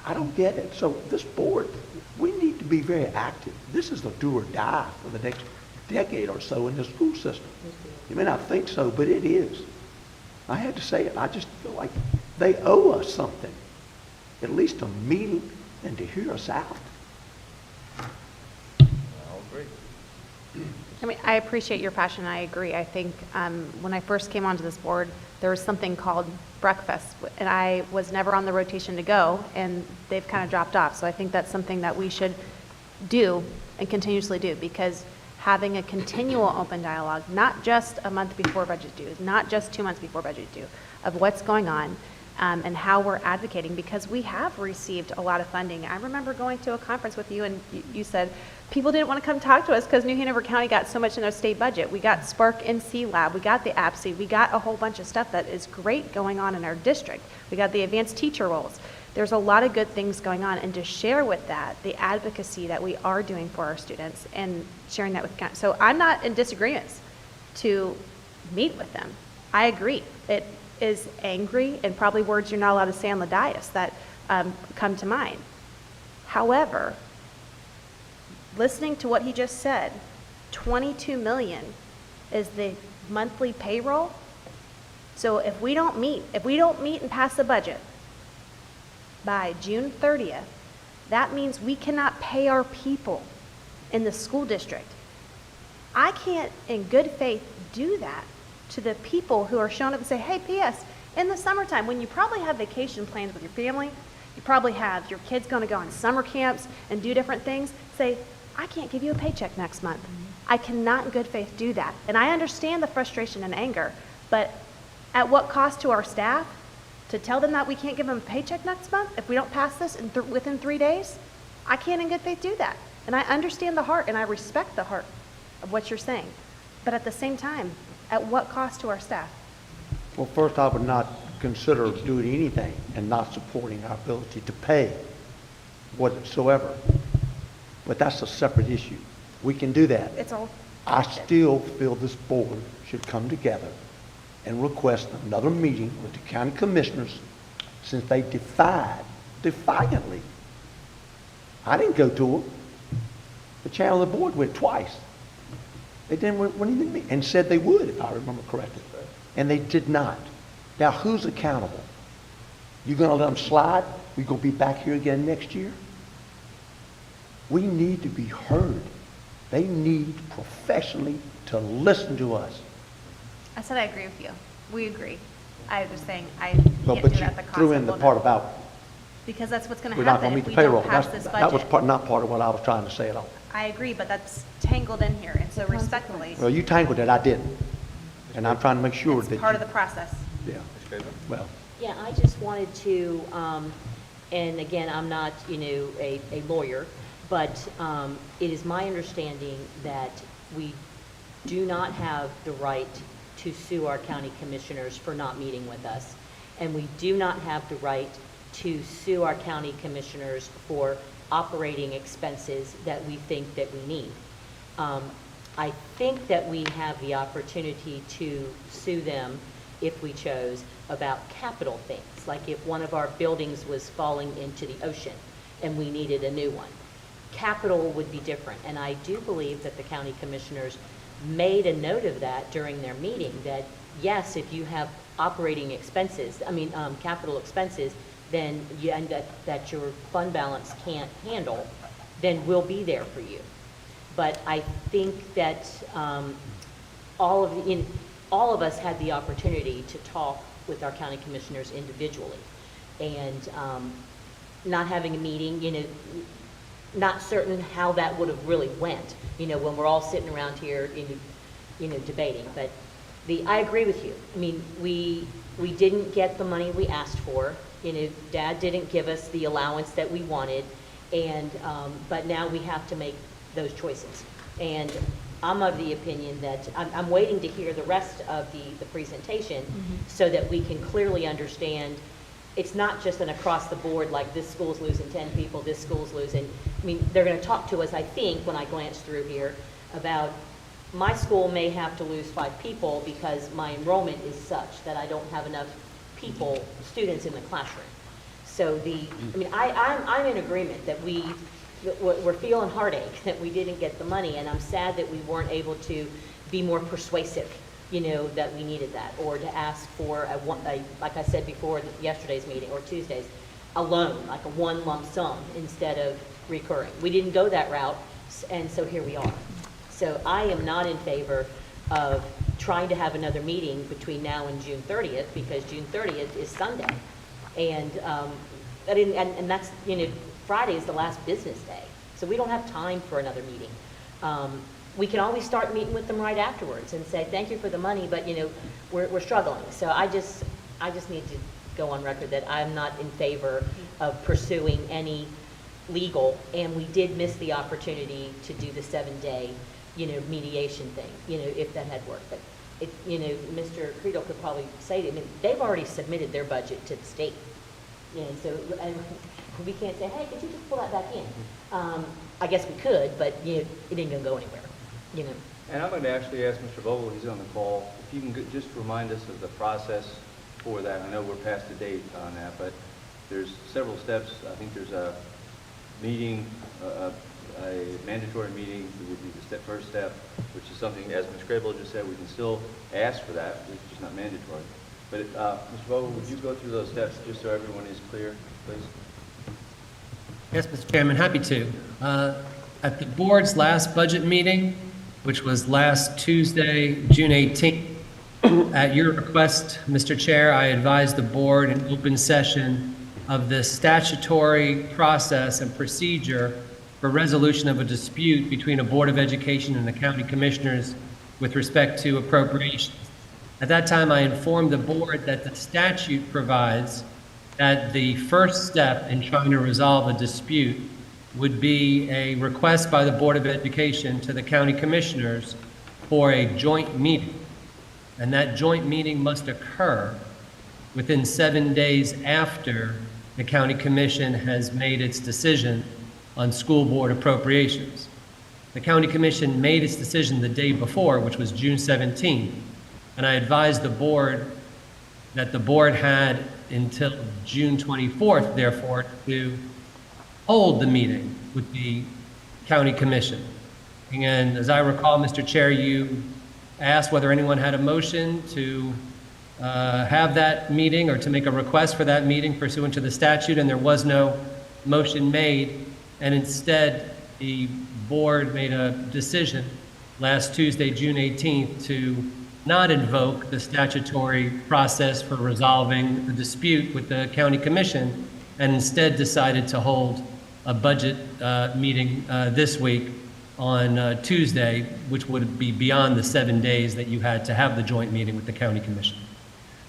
I don't get it. So this board, we need to be very active. This is the do or die for the next decade or so in the school system. You may not think so, but it is. I had to say it. I just feel like they owe us something, at least a meeting and to hear us out. I'll agree. I mean, I appreciate your passion. I agree. I think when I first came onto this board, there was something called breakfast, and I was never on the rotation to go, and they've kind of dropped off. So I think that's something that we should do and continuously do, because having a continual open dialogue, not just a month before budget due, not just 2 months before budget due, of what's going on and how we're advocating, because we have received a lot of funding. I remember going to a conference with you, and you said people didn't want to come talk to us because New Hanover County got so much in their state budget. We got Spark NC Lab, we got the APSI, we got a whole bunch of stuff that is great going on in our district. We got the advanced teacher roles. There's a lot of good things going on, and to share with that, the advocacy that we are doing for our students and sharing that with county. So I'm not in disagreement to meet with them. I agree. It is angry and probably words you're not allowed to say on the dais that come to mind. However, listening to what he just said, 22 million is the monthly payroll. So if we don't meet and pass the budget by June 30th, that means we cannot pay our people in the school district. I can't, in good faith, do that to the people who are showing up and say, hey, P.S., in the summertime, when you probably have vacation plans with your family, you probably have your kids going to go on summer camps and do different things, say, I can't give you a paycheck next month. I cannot in good faith do that. And I understand the frustration and anger, but at what cost to our staff to tell them that we can't give them a paycheck next month if we don't pass this within 3 days? I can't in good faith do that. And I understand the heart and I respect the heart of what you're saying. But at the same time, at what cost to our staff? Well, first, I would not consider doing anything and not supporting our ability to pay whatsoever. But that's a separate issue. We can do that. It's all. I still feel this board should come together and request another meeting with the county commissioners, since they defiantly. I didn't go to them. The chairman of the board went twice. They didn't want to meet and said they would, if I remember correctly. And they did not. Now, who's accountable? You going to let them slide? We going to be back here again next year? We need to be heard. They need professionally to listen to us. I said I agree with you. We agree. I was saying I Well, can't but do you that at the cost threw of in the one part of- about Because that's what's going to we're not happen going to if meet the we payroll. don't pass this budget. That was not part of what I was trying to say at all. I agree, but that's tangled in here, and so respectfully, Well, you tangled it, I didn't. And I'm trying to make sure that it's part you- of the process. Yeah, well, Yeah, I just wanted to, and again, I'm not, a lawyer, but it is my understanding that we do not have the right to sue our county commissioners for not meeting with us. And we do not have the right to sue our county commissioners for operating expenses that we think that we need. I think that we have the opportunity to sue them, if we chose, about capital things, like if one of our buildings was falling into the ocean and we needed a new one. Capital would be different, and I do believe that the county commissioners made a note of that during their meeting, that yes, if you have operating expenses, capital expenses, then and that your fund balance can't handle, then we'll be there for you. But I think that all of us had the opportunity to talk with our county commissioners individually, and not having a meeting, not certain how that would have really went, when we're all sitting around here, debating. But I agree with you. We didn't get the money we asked for. Dad didn't give us the allowance that we wanted, and but now we have to make those choices. And I'm of the opinion that I'm waiting to hear the rest of the presentation, so that we can clearly understand. It's not just an across the board, like this school's losing 10 people, this school's losing. They're going to talk to us, I think, when I glance through here, about my school may have to lose 5 people because my enrollment is such that I don't have enough students in the classroom. So I'm in agreement that we're feeling heartache that we didn't get the money, and I'm sad that we weren't able to be more persuasive, that we needed that, or to ask for like I said before yesterday's meeting or Tuesday's, a loan, like a one lump sum instead of recurring. We didn't go that route, and so here we are. So I am not in favor of trying to have another meeting between now and June 30th, because June 30th is Sunday. And that's, Friday is the last business day. So we don't have time for another meeting. We can always start meeting with them right afterwards and say, thank you for the money, but, we're struggling. So I just need to go on record that I'm not in favor of pursuing any legal, and we did miss the opportunity to do the 7-day, mediation thing, if that had worked. But Mr. Credo could probably say, they've already submitted their budget to the state. So we can't say, hey, could you just pull that back in? I guess we could, but it ain't gonna go anywhere. And I'm going to actually ask Mr. Vogel, he's on the call, if you can just remind us of the process for that. I know we're past the date on that, but there's several steps. I think there's a meeting, a mandatory meeting would be the first step, which is something, as Ms. Crable just said, we can still ask for that, it's just not mandatory. But Mr. Vogel, would you go through those steps just so everyone is clear, please? Yes, Mr. Chairman, happy to. At the board's last budget meeting, which was last Tuesday, June 18th, At your request, Mr. Chair, I advised the board in open session of the statutory process and procedure for resolution of a dispute between a Board of Education and the county commissioners with respect to appropriations. At that time, I informed the board that the statute provides that the first step in trying to resolve a dispute would be a request by the Board of Education to the county commissioners for a joint meeting. And that joint meeting must occur within 7 days after the county commission has made its decision on school board appropriations. The county commission made its decision the day before, which was June 17th, and I advised the board that the board had until June 24th, therefore, to hold the meeting with the county commission. And as I recall, Mr. Chair, you asked whether anyone had a motion to have that meeting or to make a request for that meeting pursuant to the statute, and there was no motion made. And instead, the board made a decision last Tuesday, June 18th, to not invoke the statutory process for resolving the dispute with the county commission, and instead decided to hold a budget meeting this week on Tuesday, which would be beyond the 7 days that you had to have the joint meeting with the county commission.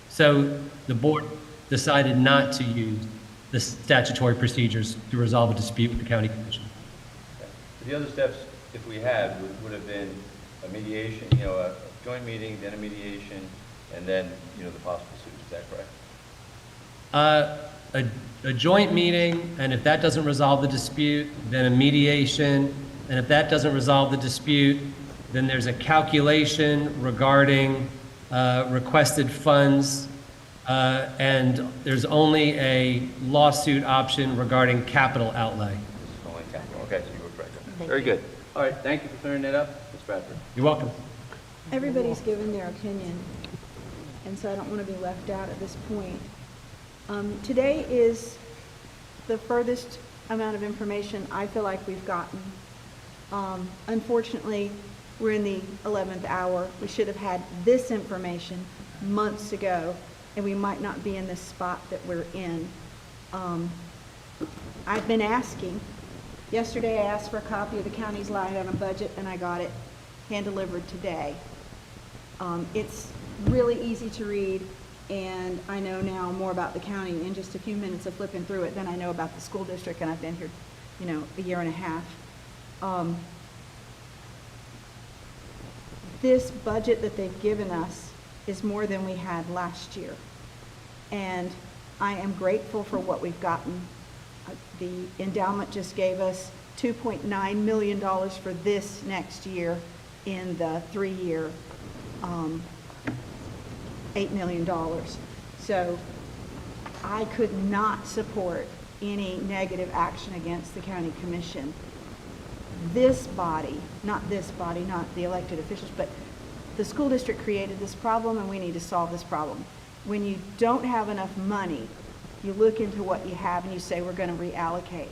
So the board decided not to use the statutory procedures to resolve a dispute with the county commission. The other steps, if we had, would have been a mediation, a joint meeting, then a mediation, and then, the possible suit. Is that correct? A joint meeting, and if that doesn't resolve the dispute, then a mediation, and if that doesn't resolve the dispute, then there's a calculation regarding requested funds, and there's only a lawsuit option regarding capital outlay. Only capital. Okay, so you were correct. Very good. All right, thank you for clearing that up, Ms. Bradford. You're welcome. Everybody's given their opinion, and so I don't want to be left out at this point. Today is the furthest amount of information I feel like we've gotten. Unfortunately, we're in the 11th hour. We should have had this information months ago, and we might not be in the spot that we're in. I've been asking. Yesterday, I asked for a copy of the county's line item budget, and I got it hand-delivered today. It's really easy to read, and I know now more about the county in just a few minutes of flipping through it than I know about the school district, and I've been here, a year and a half. This budget that they've given us is more than we had last year, and I am grateful for what we've gotten. The endowment just gave us $2.9 million for this next year in the 3-year, $8 million. So I could not support any negative action against the county commission. This body, not the elected officials, but the school district created this problem, and we need to solve this problem. When you don't have enough money, you look into what you have and you say, we're going to reallocate.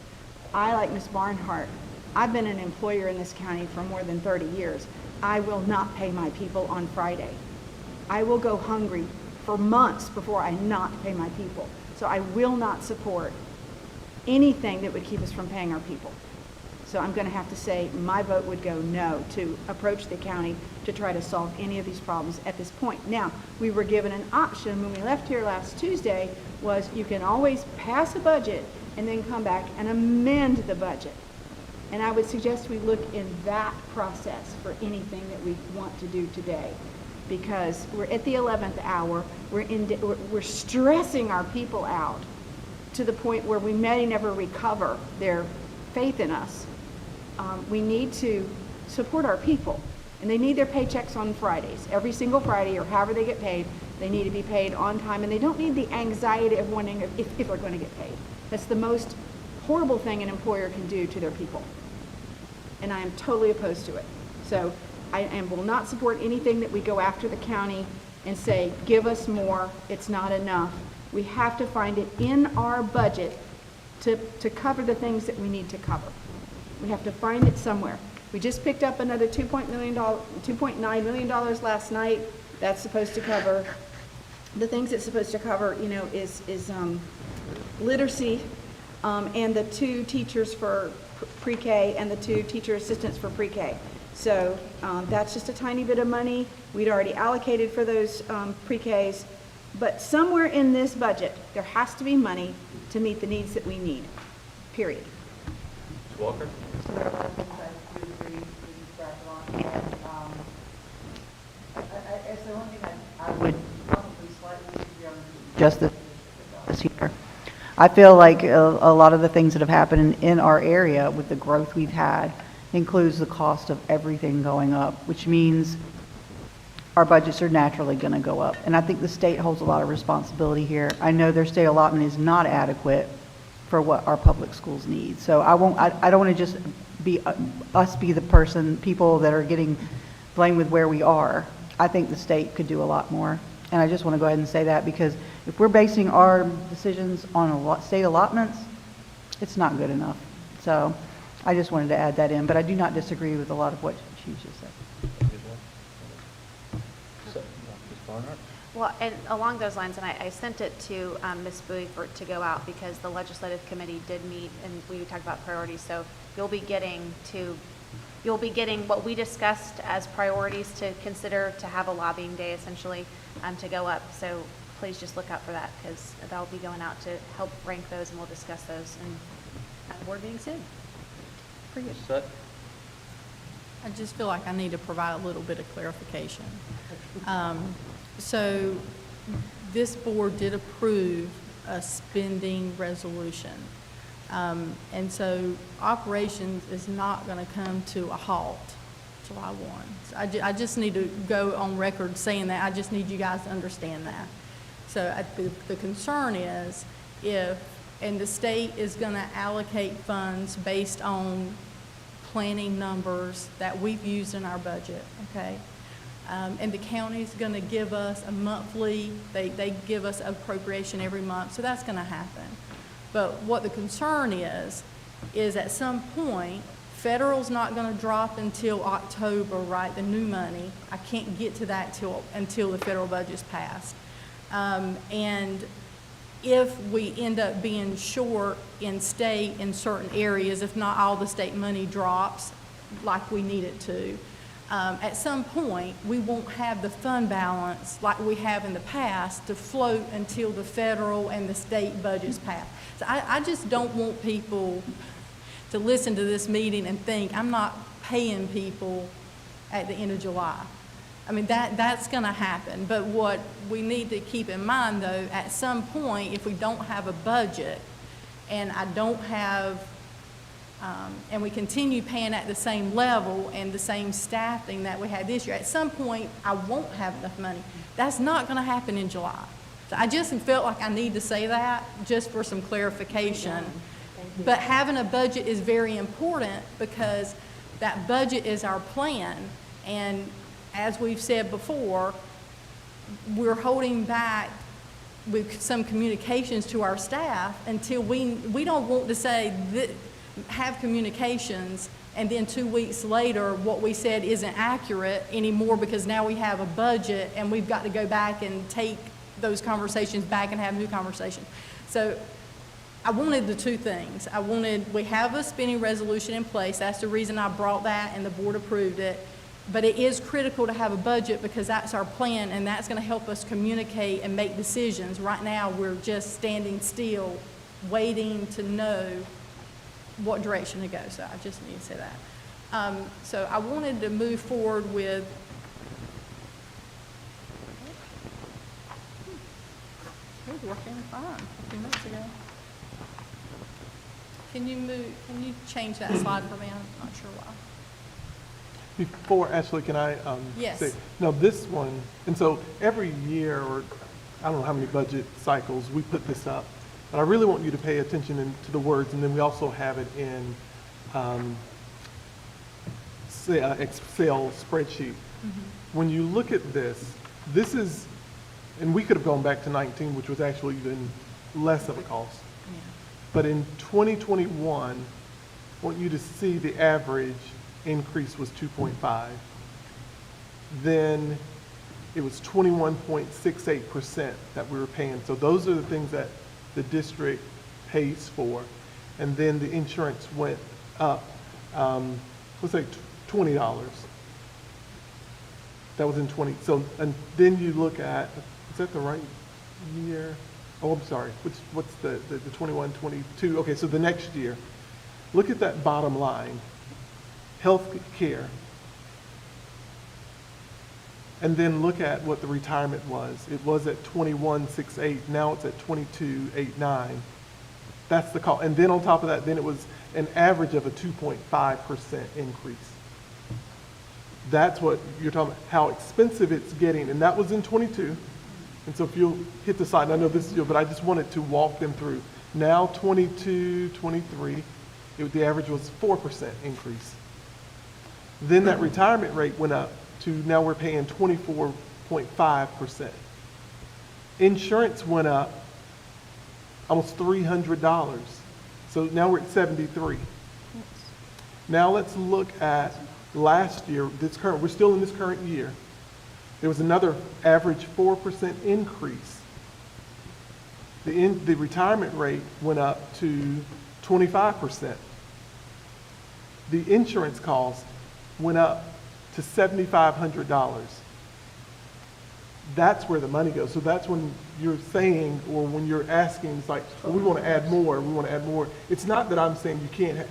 I, like Ms. Barnhart, I've been an employer in this county for more than 30 years. I will not pay my people on Friday. I will go hungry for months before I not pay my people. So I will not support anything that would keep us from paying our people. So I'm going to have to say my vote would go no to approach the county to try to solve any of these problems at this point. Now, we were given an option when we left here last Tuesday, was you can always pass a budget and then come back and amend the budget. And I would suggest we look in that process for anything that we want to do today, because we're at the 11th hour. We're stressing our people out to the point where we may never recover their faith in us. We need to support our people, and they need their paychecks on Fridays. Every single Friday, or however they get paid, they need to be paid on time, and they don't need the anxiety of wondering if they're going to get paid. That's the most horrible thing an employer can do to their people, and I am totally opposed to it. So I will not support anything that we go after the county and say, give us more, it's not enough. We have to find it in our budget to cover the things that we need to cover. We have to find it somewhere. We just picked up another $2.9 million last night That's supposed to cover, the things it's supposed to cover, you know, is literacy, and the 2 teachers for pre-K and the 2 teacher assistants for pre-K. So that's just a tiny bit of money. We'd already allocated for those pre-Ks. But somewhere in this budget, there has to be money to meet the needs that we need, period. Ms. Walker? So there are a lot of things I do agree with you, Brad, on, and it's the only thing I would probably slightly disagree on just this year. I feel like a lot of the things that have happened in our area with the growth we've had includes the cost of everything going up, which means our budgets are naturally going to go up. And I think the state holds a lot of responsibility here. I know their state allotment is not adequate for what our public schools need. So I don't want to just be us be the people that are getting blamed with where we are. I think the state could do a lot more. And I just want to go ahead and say that, because if we're basing our decisions on state allotments, it's not good enough. So I just wanted to add that in, but I do not disagree with a lot of what she just said. Well, and along those lines, and I sent it to Ms. Bowie to go out, because the legislative committee did meet and we talked about priorities. So you'll be getting what we discussed as priorities to consider, to have a lobbying day essentially to go up. So please just look out for that, because that'll be going out to help rank those, and we'll discuss those at the board meeting soon. Ms. Sutton? I just feel like I need to provide a little bit of clarification. So this board did approve a spending resolution. And so operations is not going to come to a halt July 1. So I just need to go on record saying that. I just need you guys to understand that. So the concern is and the state is going to allocate funds based on planning numbers that we've used in our budget, okay? And the county's going to give us a monthly, they give us appropriation every month, so that's going to happen. But what the concern is at some point, federal's not going to drop until October, right, the new money. I can't get to that until the federal budget's passed. And if we end up being short in state in certain areas, if not all the state money drops like we need it to, at some point, we won't have the fund balance like we have in the past to float until the federal and the state budgets pass. So I just don't want people to listen to this meeting and think I'm not paying people at the end of July. I mean, that's going to happen. But what we need to keep in mind, though, at some point, if we don't have a budget and I don't have and we continue paying at the same level and the same staffing that we had this year, at some point, I won't have enough money. That's not going to happen in July. So I just felt like I need to say that just for some clarification. But having a budget is very important, because that budget is our plan. And as we've said before, we're holding back with some communications to our staff until we don't want to say that, have communications, and then 2 weeks later what we said isn't accurate anymore, because now we have a budget and we've got to go back and take those conversations back and have new conversations. So I wanted the 2 things. We have a spending resolution in place. That's the reason I brought that, and the board approved it. But it is critical to have a budget, because that's our plan, and that's going to help us communicate and make decisions. Right now, we're just standing still, waiting to know what direction to go. So I just need to say that. So I wanted to move forward with it was working fine a few minutes ago. Can you change that slide for me? I'm not sure why. Before, Ashley, can I Yes. say, no, this one, and so every year, or I don't know how many budget cycles, we put this up. But I really want you to pay attention to the words, and then we also have it in Excel spreadsheet. Mm-hmm. When you look at this is, and we could have gone back to 19, which was actually even less of a cost. Yeah. But in 2021, I want you to see the average increase was 2.5. Then it was 21.68% that we were paying. So those are the things that the district pays for. And then the insurance went up, let's say $20. That was in 20, so, and then you look at, is that the right year? Oh, I'm sorry, what's the 21, 22? Okay, so the next year, look at that bottom line, health care. And then look at what the retirement was. It was at 21.68, now it's at 22.89. That's the call. And then on top of that, then it was an average of a 2.5% increase. That's what you're talking about, how expensive it's getting. And that was in 22. And so if you'll hit the slide, and I know this is you, but I just wanted to walk them through. Now 22, 23, the average was 4% increase. Then that retirement rate went up to now we're paying 24.5%. Insurance went up almost $300. So now we're at 73. Now let's look at last year, we're still in this current year. There was another average 4% increase. The retirement rate went up to 25%. The insurance cost went up to $7,500. That's where the money goes. So that's when you're saying, or when you're asking, it's like, well, we want to add more, we want to add more. It's not that I'm saying you can't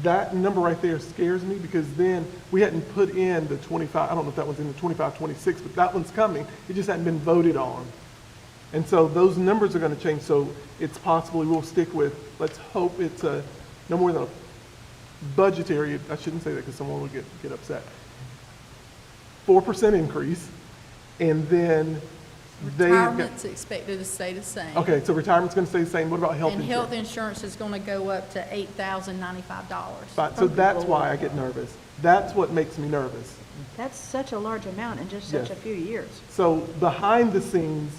that number right there scares me, because then we hadn't put in the 25, I don't know if that was in the 25, 26, but that one's coming. It just hadn't been voted on. And so those numbers are going to change. So it's possibly we'll stick with, let's hope it's no more than a budgetary, I shouldn't say that because someone will get upset, 4% increase, and then Retirement's expected to stay the same. Okay, so retirement's going to stay the same. What about health And insurance? health insurance is going to go up to $8,095. Fine. So that's why I get nervous. That's what makes me nervous. That's such a large amount in just such Yes. a few years. So behind the scenes,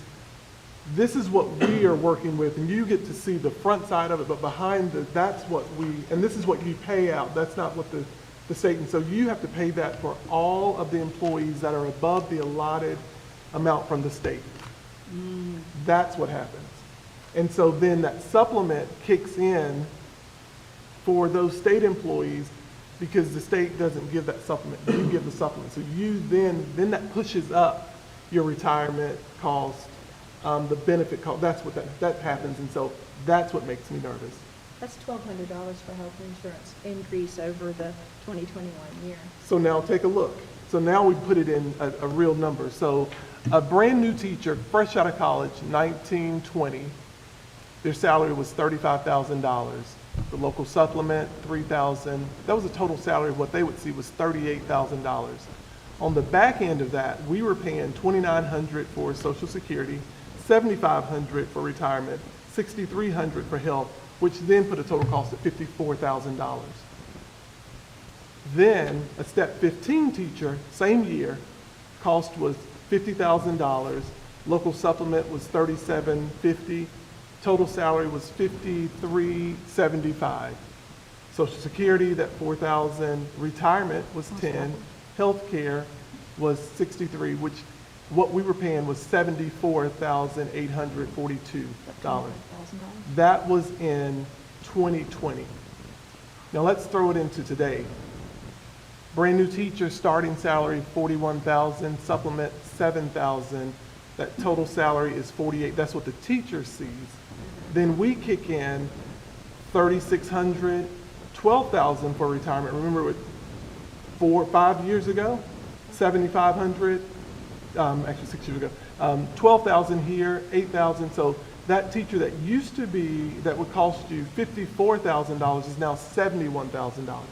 this is what we are working with, and you get to see the front side of it, but behind that's what and this is what you pay out. That's not what the state, and so you have to pay that for all of the employees that are above the allotted amount from the state. That's what happens. And so then that supplement kicks in for those state employees, because the state doesn't give that supplement. You give the supplement. So you then that pushes up your retirement cost, the benefit cost. That's what that happens. And so that's what makes me nervous. That's $1,200 for health insurance increase over the 2021 year. So now take a look. So now we put it in a real number. So a brand new teacher, fresh out of college, 1920, their salary was $35,000. The local supplement, $3,000. That was a total salary of what they would see was $38,000. On the back end of that, we were paying $2,900 for Social Security, $7,500 for retirement, $6,300 for health, which then put a total cost at $54,000. Then a step 15 teacher, same year, cost was $50,000. Local supplement was $37.50. Total salary was $53,775. Social Security, that $4,000. Retirement was $10. Healthcare was $63, which what we were paying was $74,842. That was in 2020. Now let's throw it into today. Brand new teacher, starting salary $41,000, supplement $7,000. That total salary is $48,000. That's what the teacher sees. Then we kick in $3,600, $12,000 for retirement. Remember, 5 years ago, $7,500. Actually 6 years ago, $12,000 here, $8,000. So that teacher that used to be, that would cost you $54,000 is now $71,000.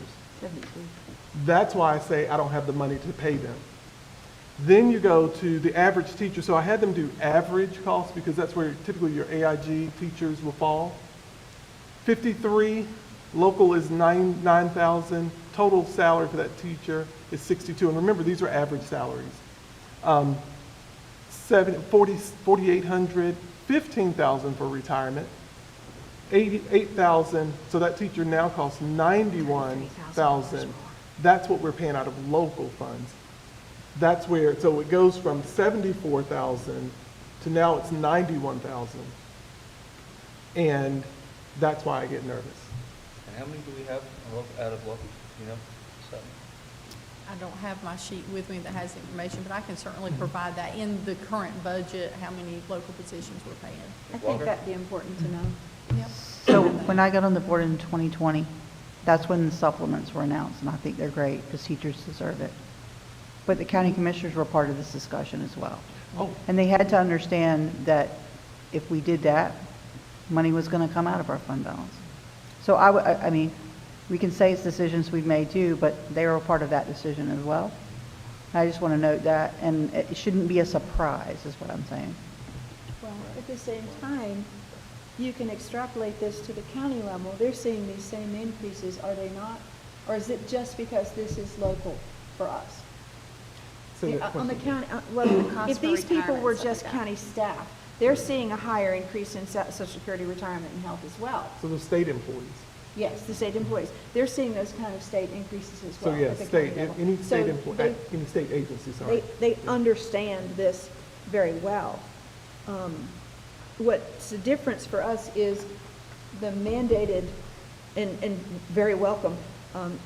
That's why I say I don't have the money to pay them. Then you go to the average teacher. So I had them do average costs because that's where typically your AIG teachers will fall. 53, local is $9,000. Total salary for that teacher is $62,000. And remember, these are average salaries. $4,800, $15,000 for retirement, $88,000. So that teacher now costs $91,000. That's what we're paying out of local funds. That's where, so it goes from 74,000 to now it's 91,000. And that's why I get nervous. And how many do we have out of local, you know? So, I don't have my sheet with me that has the information, but I can certainly provide that in the current budget, how many local positions we're paying. I think that'd be important to know. Yep. So when I got on the board in 2020, that's when the supplements were announced, and I think they're great because teachers deserve it. But the county commissioners were part of this discussion as well. Oh. And they had to understand that if we did that, money was going to come out of our fund balance. So I mean, we can say it's decisions we've made too, but they were a part of that decision as well. I just want to note that, and it shouldn't be a surprise, is what I'm saying. Well, at the same time, you can extrapolate this to the county level. They're seeing these same increases, are they not? Or is it just because this is local for us? Say that On the question. county, well, Cost if for these people retirement were and stuff just like that. county staff, they're seeing a higher increase in Social Security, retirement, and health as well. So the state employees. Yes, the state employees. They're seeing those kind of state increases as So well. yeah, at the state, county level. any So state employee, they- any state agency, sorry. They understand this very well. What's the difference for us is the mandated and very welcome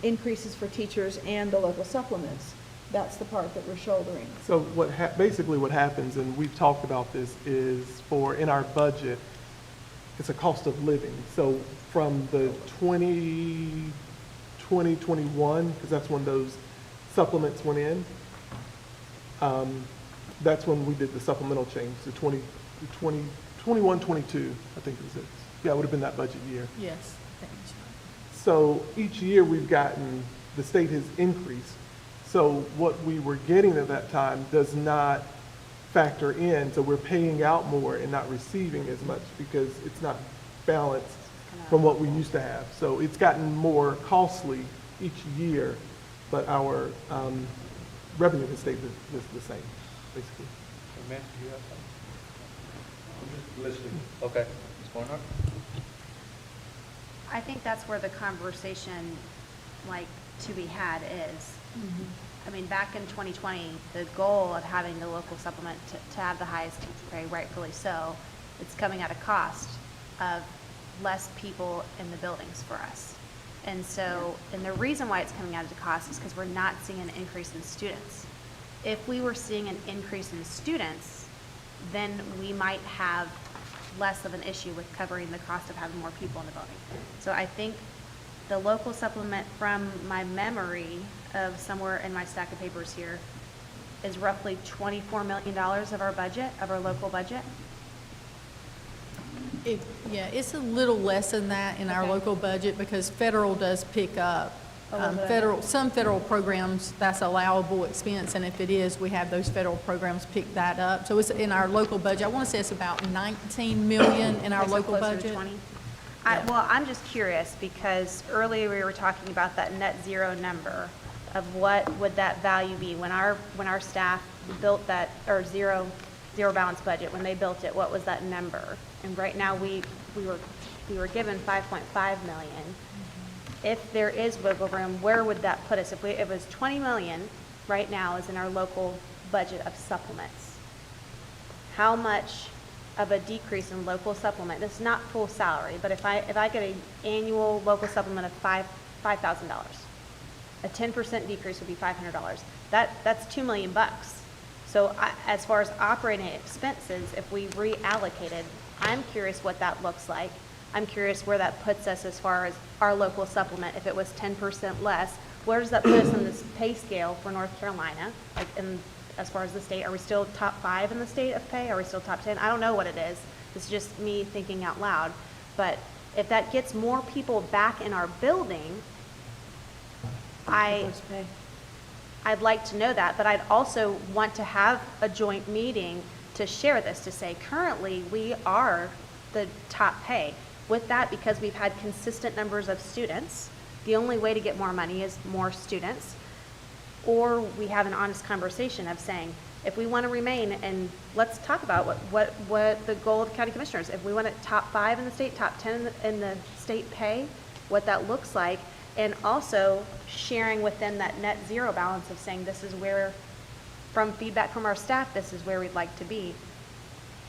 increases for teachers and the local supplements. That's the part that we're shouldering. So basically what happens, and we've talked about this, is in our budget, it's a cost of living. So from the 2021, because that's when those supplements went in, that's when we did the supplemental change, the 21, 22, I think it was it. Yeah, it would have been that budget year. Yes, I think so. So each year the state has increased. So what we were getting at that time does not factor in, so we're paying out more and not receiving as much because it's not balanced from what we used to have. So it's gotten more costly each year, but our revenue has stayed the same, basically. Matt, do you have something? I'm just listening. Okay. Ms. Barnhart? I think that's where the conversation, like, to be had is. I mean, back in 2020, the goal of having the local supplement to have the highest teacher pay, rightfully so, it's coming at a cost of less people in the buildings for us. And so, and the reason why it's coming at a cost is because we're not seeing an increase in students. If we were seeing an increase in students, then we might have less of an issue with covering the cost of having more people in the building. So I think the local supplement, from my memory of somewhere in my stack of papers here, is roughly $24 million of our budget, of our local budget. Yeah, it's a little less than that in our Okay. local budget because federal does pick up. A little bit. Some federal programs, that's allowable expense, and if it is, we have those federal programs pick that up. So it's in our local budget. I want to say it's about 19 million in our Okay, so local closer to budget. 20? Yeah. Well, I'm just curious because earlier we were talking about that net zero number of what would that value be when our staff built that, or zero balance budget, when they built it, what was that number? And right now we were given 5.5 million. If there is wiggle room, where would that put us? If it was 20 million right now is in our local budget of supplements, how much of a decrease in local supplement? This is not full salary, but if I get an annual local supplement of $5,000, a 10% decrease would be $500. That's $2 million bucks. So as far as operating expenses, if we reallocated, I'm curious what that looks like. I'm curious where that puts us as far as our local supplement. If it was 10% less, where does that put us on this pay scale for North Carolina? Like, as far as the state, are we still top 5 in the state of pay? Are we still top 10? I don't know what it is. It's just me thinking out loud. But if that gets more people back in our building, I'd like to know that, but I'd also want to have a joint meeting to share this, to say currently we are the top pay. With that, because we've had consistent numbers of students, the only way to get more money is more students. Or we have an honest conversation of saying, if we want to remain, and let's talk about what the goal of the county commissioners, if we want it top 5 in the state, top 10 in the state pay, what that looks like, and also sharing within that net zero balance of saying this is where from feedback from our staff, this is where we'd like to be.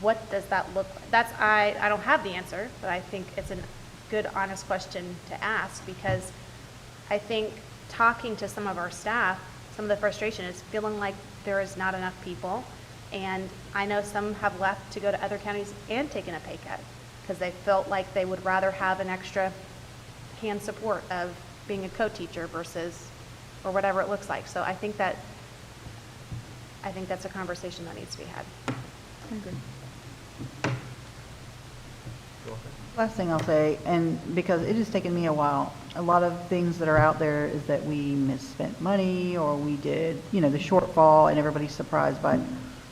What does that look like? I don't have the answer, but I think it's a good, honest question to ask, because I think talking to some of our staff, some of the frustration is feeling like there is not enough people. And I know some have left to go to other counties and taken a pay cut because they felt like they would rather have an extra hand support of being a co-teacher versus, or whatever it looks like. So I think that's a conversation that needs to be had. Last thing I'll say, and because it has taken me a while, a lot of things that are out there is that we misspent money or we did, the shortfall, and everybody's surprised by it.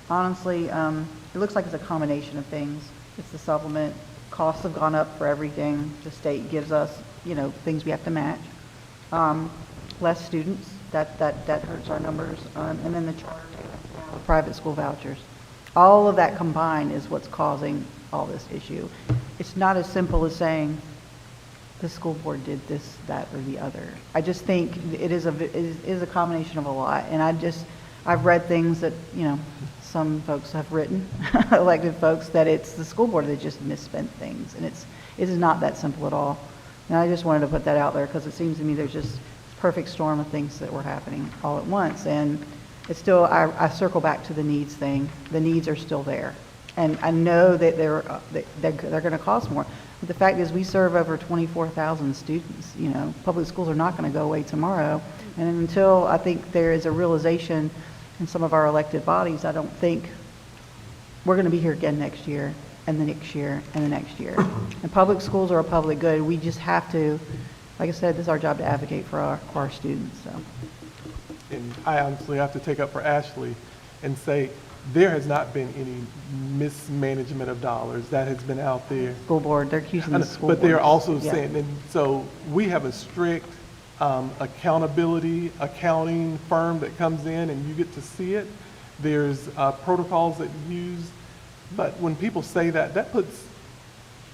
Honestly, it looks like it's a combination of things. It's the supplement. Costs have gone up for everything. The state gives us, things we have to match. Less students, that hurts our numbers. And then the charter, private school vouchers. All of that combined is what's causing all this issue. It's not as simple as saying the school board did this, that, or the other. I just think it is a combination of a lot. And I've read things that, some folks have written, elected folks, that it's the school board that just misspent things. And it is not that simple at all. And I just wanted to put that out there because it seems to me there's just a perfect storm of things that were happening all at once. And it's still, I circle back to the needs thing. The needs are still there. And I know that they're going to cost more. But the fact is we serve over 24,000 students. Public schools are not going to go away tomorrow. And until I think there is a realization in some of our elected bodies, I don't think we're going to be here again next year and the next year and the next year. And public schools are a public good. We just have to, like I said, this is our job to advocate for our students. So. And I honestly have to take up for Ashley and say, there has not been any mismanagement of dollars that has been out there. School board, they're accusing the school board. But they're also saying, and so we have a strict accountability accounting firm that comes in and you get to see it. There's protocols that you use, but when people say that, that puts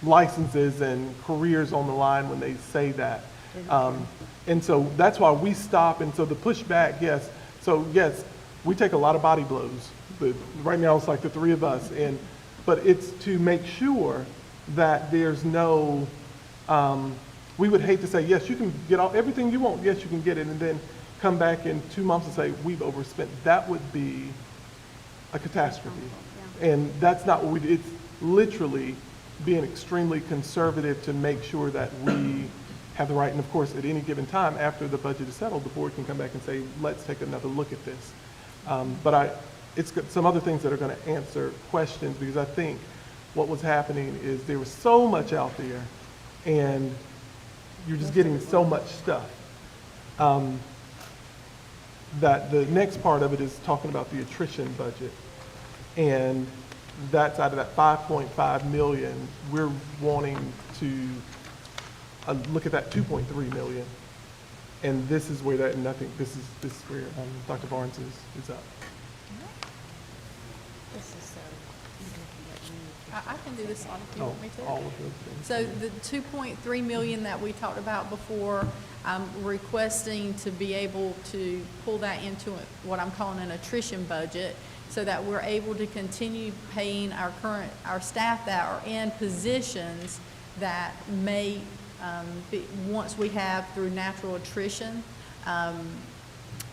licenses and careers on the line when they say that. And so that's why we stop. And so the pushback, yes. So yes, we take a lot of body blows. But right now it's like the three of us. But it's to make sure that there's no, we would hate to say, yes, you can get everything you want. Yes, you can get it. And then come back in 2 months and say, we've overspent. That would be a catastrophe. Yeah. And that's not what we do. It's literally being extremely conservative to make sure that we have the right. And of course, at any given time, after the budget is settled, the board can come back and say, let's take another look at this. It's got some other things that are going to answer questions, because I think what was happening is there was so much out there and you're just getting so much stuff. That the next part of it is talking about the attrition budget. And that's out of that 5.5 million, we're wanting to look at that 2.3 million. And this is where this is where Dr. Barnes is up. I can do this one if you want me to. All of those things. So the 2.3 million that we talked about before, I'm requesting to be able to pull that into what I'm calling an attrition budget, so that we're able to continue paying our staff that are in positions that may once we have through natural attrition,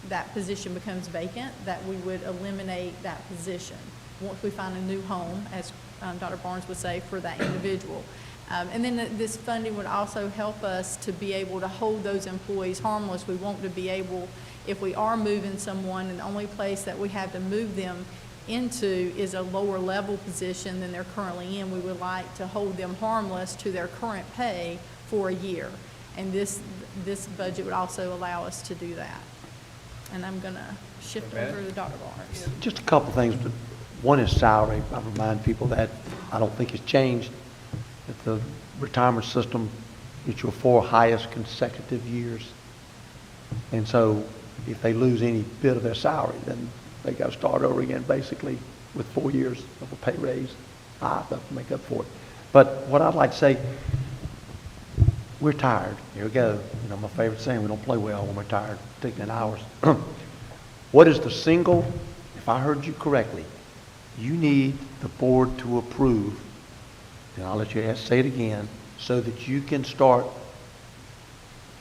that position becomes vacant, that we would eliminate that position once we find a new home, as Dr. Barnes would say, for that individual. And then this funding would also help us to be able to hold those employees harmless. We want to be able, if we are moving someone and the only place that we have to move them into is a lower level position than they're currently in, we would like to hold them harmless to their current pay for a year. And this budget would also allow us to do that. And I'm going to shift over to Dr. Barnes. Just a couple things. One is salary. I remind people that I don't think it's changed. That the retirement system is your 4 highest consecutive years. And so if they lose any bit of their salary, then they got to start over again, basically, with 4 years of a pay raise. Enough to make up for it. But what I'd like to say, we're tired. Here we go. My favorite saying, we don't play well when we're tired, taking in hours. What is the single, if I heard you correctly, you need the board to approve, and I'll let you say it again, so that you can start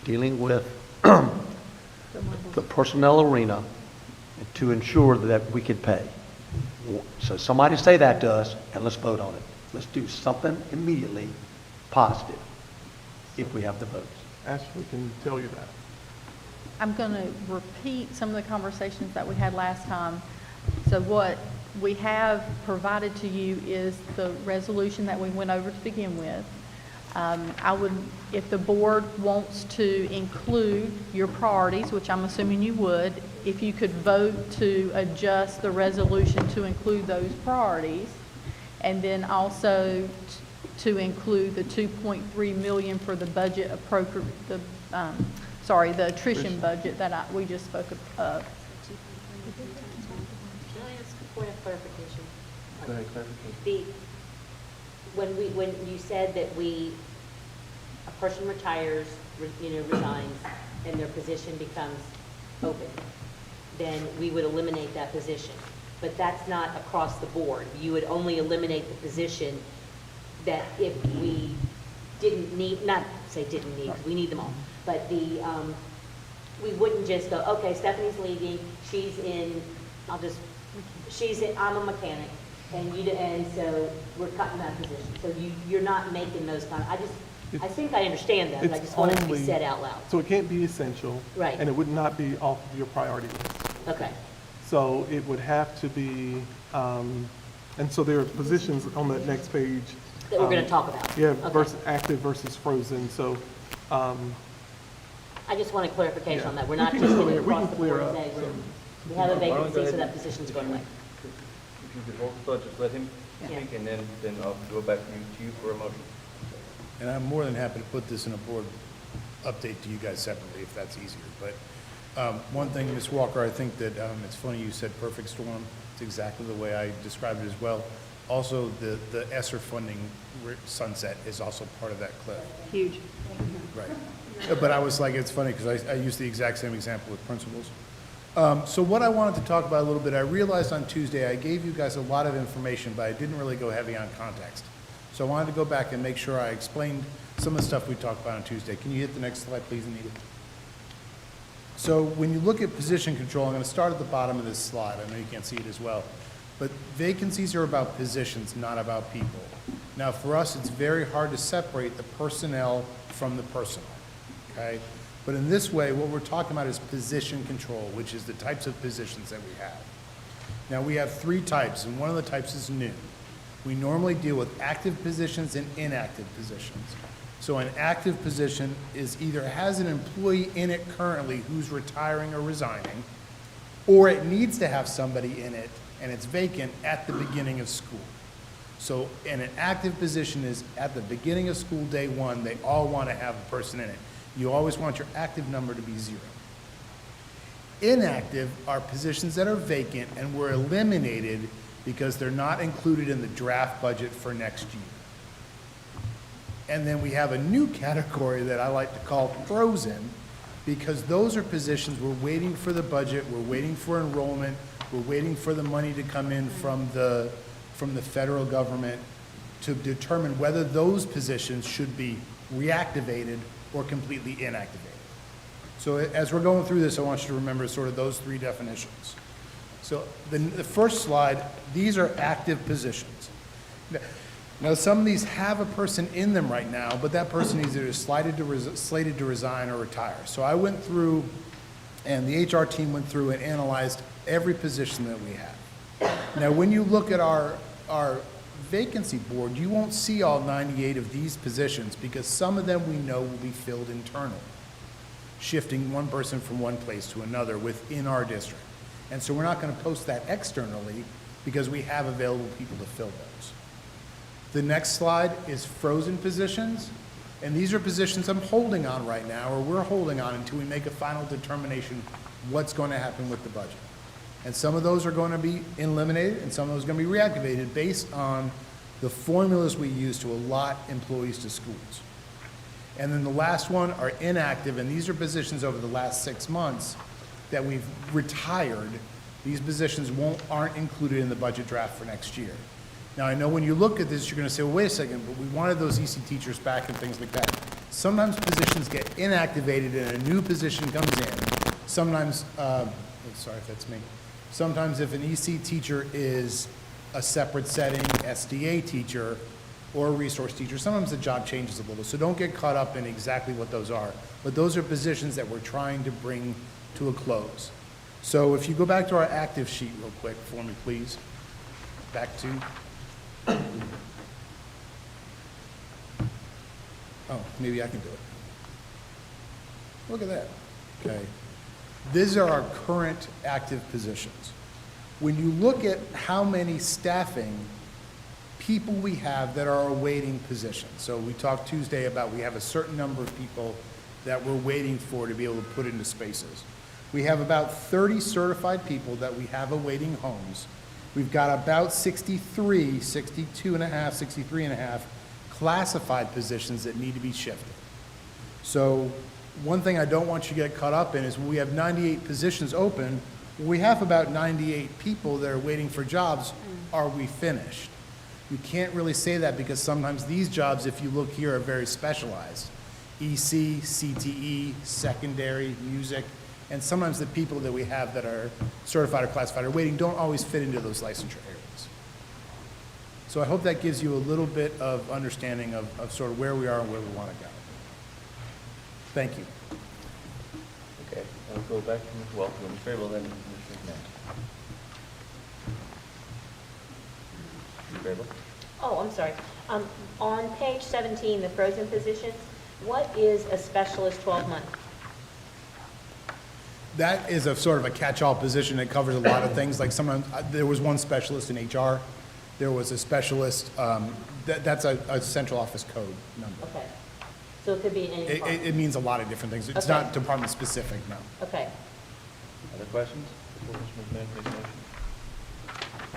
dealing with the personnel arena to ensure that we can pay. So somebody say that to us, and let's vote on it. Let's do something immediately positive, if we have the votes. Ashley can tell you that. I'm going to repeat some of the conversations that we had last time. So what we have provided to you is the resolution that we went over to begin with. I would, if the board wants to include your priorities, which I'm assuming you would, if you could vote to adjust the resolution to include those priorities, and then also to include the 2.3 million for the budget appropriate, the attrition budget that we just spoke of. Can I ask a point of clarification? Go ahead, clarification. When you said that a person retires, resigns, and their position becomes open, then we would eliminate that position. But that's not across the board. You would only eliminate the position that if we didn't need, not say didn't need, 'cause we need them all, but we wouldn't just go, okay, Stephanie's leaving, I'm a mechanic, and so we're cutting that position. So you're not making those I think I understand that, but I just want it to be said out loud. So it can't be essential. Right. And it would not be off of your priority list. Okay. So it would have to be, and so there are positions on that next page. That we're going to talk about. Yeah, Okay. versus active versus frozen, so, I just want a clarification on that. We're We not can just clear- going to we cross can the clear board and up say, some- we have a Why don't we go vacancy, so ahead that and- position's going away. If you could hold the thought, just let him Yeah. speak, and then I'll go back to you for a motion. And I'm more than happy to put this in a board update to you guys separately if that's easier. But one thing, Ms. Walker, I think that it's funny you said perfect storm. It's exactly the way I described it as well. Also, the ESSER funding sunset is also part of that cliff. Huge. Right. But I was like, it's funny because I used the exact same example with principals. So what I wanted to talk about a little bit, I realized on Tuesday I gave you guys a lot of information, but I didn't really go heavy on context. So I wanted to go back and make sure I explained some of the stuff we talked about on Tuesday. Can you hit the next slide, please, Anita? So when you look at position control, I'm going to start at the bottom of this slide. I know you can't see it as well. But vacancies are about positions, not about people. Now, for us, it's very hard to separate the personnel from the personal, okay? But in this way, what we're talking about is position control, which is the types of positions that we have. Now, we have 3 types, and one of the types is new. We normally deal with active positions and inactive positions. So an active position is either has an employee in it currently who's retiring or resigning, or it needs to have somebody in it and it's vacant at the beginning of school. So an active position is at the beginning of school, day 1, they all want to have a person in it. You always want your active number to be 0. Inactive are positions that are vacant and were eliminated because they're not included in the draft budget for next year. And then we have a new category that I like to call frozen, because those are positions we're waiting for the budget, we're waiting for enrollment, we're waiting for the money to come in from the federal government to determine whether those positions should be reactivated or completely inactivated. So as we're going through this, I want you to remember sort of those 3 definitions. So the first slide, these are active positions. Now, some of these have a person in them right now, but that person either is slated to resign or retire. So I went through, and the HR team went through and analyzed every position that we have. Now, when you look at our vacancy board, you won't see all 98 of these positions because some of them we know will be filled internally, shifting one person from one place to another within our district. And so we're not going to post that externally because we have available people to fill those. The next slide is frozen positions, and these are positions I'm holding on right now, or we're holding on until we make a final determination what's going to happen with the budget. And some of those are going to be eliminated, and some of those are going to be reactivated based on the formulas we use to allot employees to schools. And then the last one are inactive, and these are positions over the last 6 months that we've retired These positions aren't included in the budget draft for next year. Now, I know when you look at this, you're going to say, well, wait a second, but we wanted those EC teachers back and things like that. Sometimes positions get inactivated and a new position comes in. Sometimes, sorry if that's me. Sometimes if an EC teacher is a separate setting SDA teacher or a resource teacher, sometimes the job changes a little. So don't get caught up in exactly what those are. But those are positions that we're trying to bring to a close. So if you go back to our active sheet real quick for me, please. Back to. Oh, maybe I can do it. Look at that. Okay. These are our current active positions. When you look at how many staffing people we have that are awaiting positions. So we talked Tuesday about we have a certain number of people that we're waiting for to be able to put into spaces. We have about 30 certified people that we have awaiting homes. We've got about 63 and a half classified positions that need to be shifted. So one thing I don't want you to get caught up in is when we have 98 positions open, we have about 98 people that are waiting for jobs. Are we finished? You can't really say that because sometimes these jobs, if you look here, are very specialized. EC, CTE, secondary, music, and sometimes the people that we have that are certified or classified or waiting don't always fit into those licensure areas. So I hope that gives you a little bit of understanding of sort of where we are and where we want to go. Thank you. Okay, I'll go back to Ms. Welch, Ms. Crable, then Ms. McMahon. Ms. Crable? Oh, I'm sorry. On page 17, the frozen positions, what is a specialist 12-month? That is a sort of a catch-all position. It covers a lot of things. Like sometimes, there was one specialist in HR. There was a specialist, that's a central office code number. Okay. So it could be in any department? It means a lot of different things. It's Okay. not department-specific, no. Okay. Other questions before Mr. McMahon makes a motion?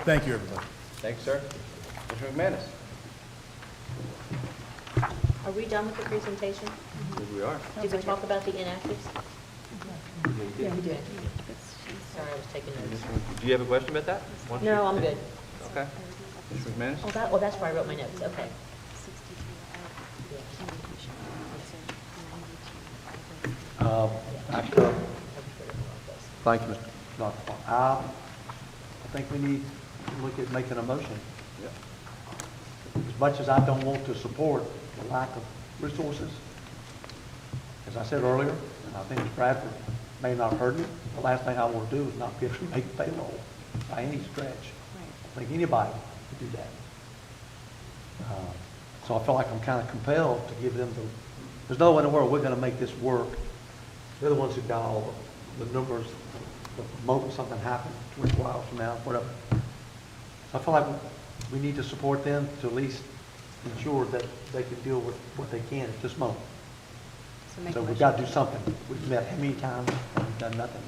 Thank you, everybody. Thanks, sir. Mr. McManus? Are we done with the presentation? Here we are. Did we talk about the inactives? Yeah, we did. Sorry, I was taking notes. Do you have a question about that? Why don't you- No, I'm good. Okay. Mr. McManus? Oh, that's where I wrote my notes, okay. Thank you, Mr. Dr. I think we need to look at making a motion. As much as I don't want to support the lack of resources, as I said earlier, and I think Ms. Bradford may not have heard me, the last thing I want to do is not be able to make payroll by any stretch. I think anybody could do that. So I feel like I'm kind of compelled to give them there's no way in the world we're going to make this work. They're the ones who got all the numbers the moment something happens, 24 hours from now, whatever. So I feel like we need to support them to at least ensure that they can deal with what they can at this moment. So we've got to do something. We've met how many times and we've done nothing.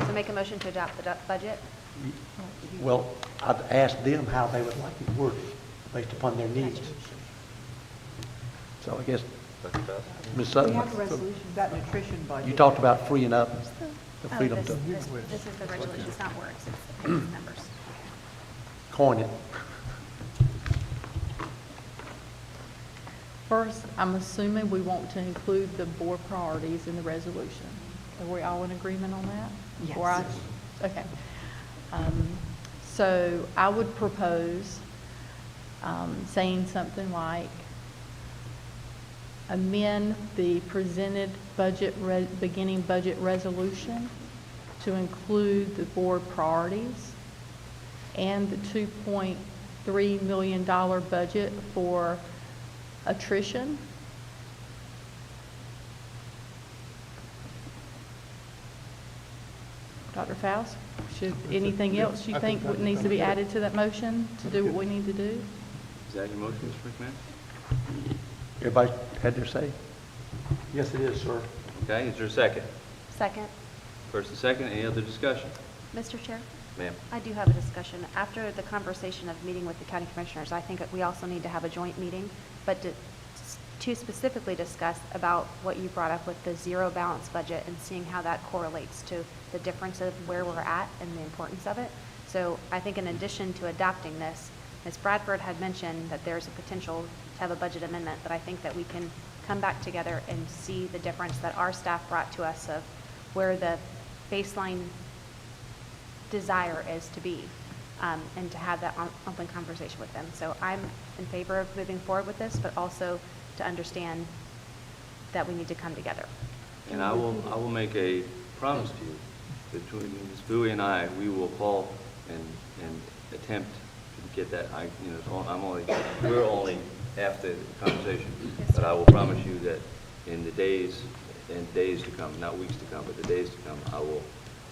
So make a motion to adopt the budget? Well, I'd ask them how they would like it worded based upon their needs. So I guess, Ms. Sutton, We have a resolution, that nutrition budget. you talked about freeing up the Oh, freedom this to is the resolution, it's not words, it's the page numbers. coin it. First, I'm assuming we want to include the board priorities in the resolution. Are we all in agreement on that? Yes. Okay. So I would propose saying something like, amend the presented beginning budget resolution to include the board priorities and the $2.3 million budget for attrition. Dr. Faust, should anything else you think needs to be added to that motion to do what we need to do? Is that your motion, Mr. McMahon? Everybody had their say? Yes, it is, sir. Okay, is there a second? Second. First and second, any other discussion? Mr. Chair? Ma'am? I do have a discussion. After the conversation of meeting with the county commissioners, I think that we also need to have a joint meeting, but to to specifically discuss about what you brought up with the zero balance budget and seeing how that correlates to the difference of where we're at and the importance of it. So I think in addition to adopting this, Ms. Bradford had mentioned that there's a potential to have a budget amendment, but I think that we can come back together and see the difference that our staff brought to us of where the baseline desire is to be, and to have that open conversation with them. So I'm in favor of moving forward with this, but also to understand that we need to come together. And I will make a promise to you, between Ms. Bowie and I, we will call and attempt to get that. We're only after the conversation, but I will promise you that in the days to come, not weeks to come, but the days to come, I will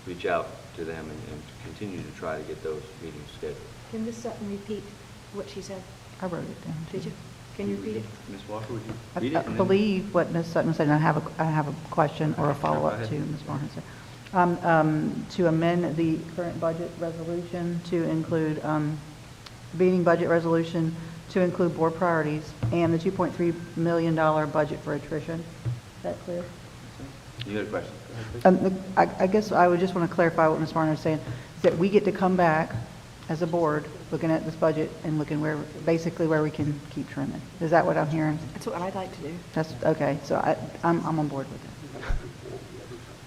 reach out to them and continue to try to get those meetings scheduled. Can Ms. Sutton repeat what she said? I wrote it down. Did you? Can you repeat it? Ms. Walker, would you read it? I and then- believe what Ms. Sutton said, and I have a question or a follow-up ahead. to Ms. Barnes. To amend the current budget resolution to include, beginning budget resolution to include board priorities and the $2.3 million budget for attrition. Is that clear? You had a question? Go ahead, please. I guess I would just want to clarify what Ms. Barnes was saying, is that we get to come back as a board, looking at this budget and looking basically where we can keep trimming. Is that what I'm hearing? That's what I'd like to do. That's, okay, so I'm on board with that.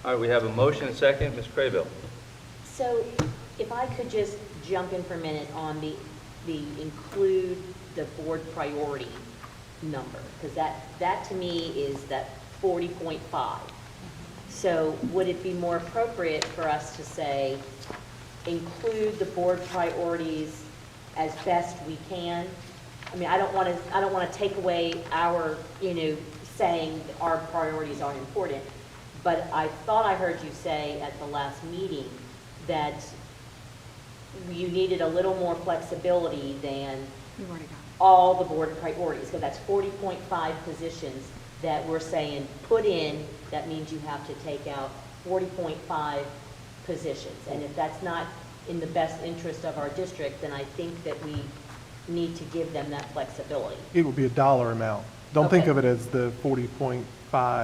All right, we have a motion and second. Ms. Craybill? So if I could just jump in for a minute on the include the board priority number, because that to me is that 40.5. So would it be more appropriate for us to say, include the board priorities as best we can? I mean, I don't want to take away our, saying our priorities aren't important, but I thought I heard you say at the last meeting that you needed a little more flexibility than You've already got it. all the board priorities, because that's 40.5 positions that we're saying put in. That means you have to take out 40.5 positions. And if that's not in the best interest of our district, then I think that we need to give them that flexibility. It would be a dollar amount. Don't think Okay. of it as the 40.5.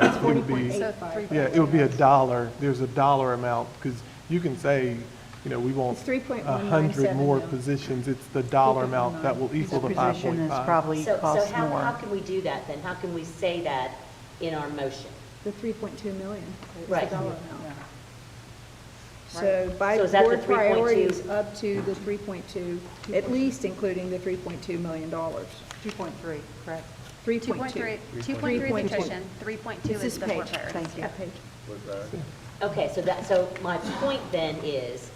It would be, 40.85. yeah, it would be a dollar. There's a dollar amount, because you can say, we want It's 3.197 100 more now. positions. It's the dollar amount that will equal the Each position is 5.5. probably So costs how more. can we do that then? How can we say that in our motion? The 3.2 million. is the Right. dollar amount. Yeah. So by So is that the board 3.2? priorities up to the 3.2, at least including the $3.2 million. 2.3, correct. 3.2. 2.3 is attrition, 3.2 It's is this the board page. priorities. Thank you. That page. Okay, so my point then is,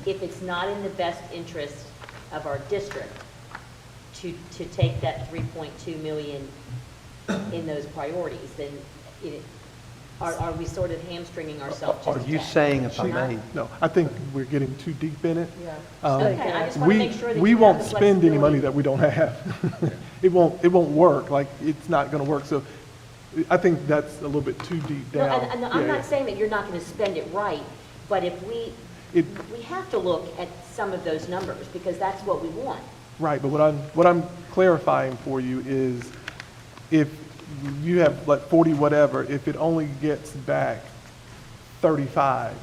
if it's not in the best interest of our district to take that 3.2 million in those priorities, then are we sort of hamstringing ourselves Are just a you tad? saying, if I may, No, I think we're getting too deep in it. Yeah. Okay, I just want to make sure that We you have won't the spend any money flexibility. that we don't have. It won't work, like, it's not going to work. So I think that's a little bit too deep No, down. and I'm Yeah. not saying that you're not going to spend it right, but if we have to look at some of those numbers, because that's what we want. Right, but what I'm clarifying for you is, if you have like 40 whatever, if it only gets back 35,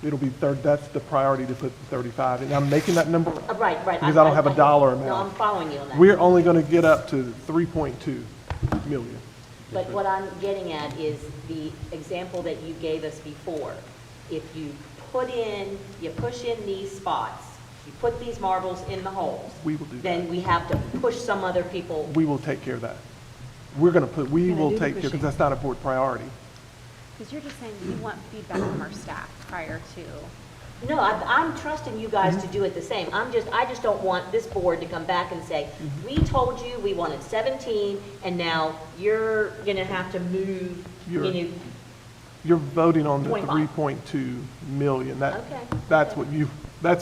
it'll be that's the priority to put 35. And I'm making that number up Right. because I don't have a dollar amount. No, I'm following you on that. We're only going to get up to 3.2 million. But what I'm getting at is the example that you gave us before. If you push in these spots, you put these marbles in the holes. We will do that. Then we have to push some other people. We will take care of that. We will do the take care, because pushing. that's not a board priority. Because you're just saying you want feedback from our staff prior to. No, I'm trusting you guys to do it the same. I just don't want this board to come back and say, we told you we wanted 17, and now you're going to have to move, You're voting on the 25. 3.2 million. Okay. That's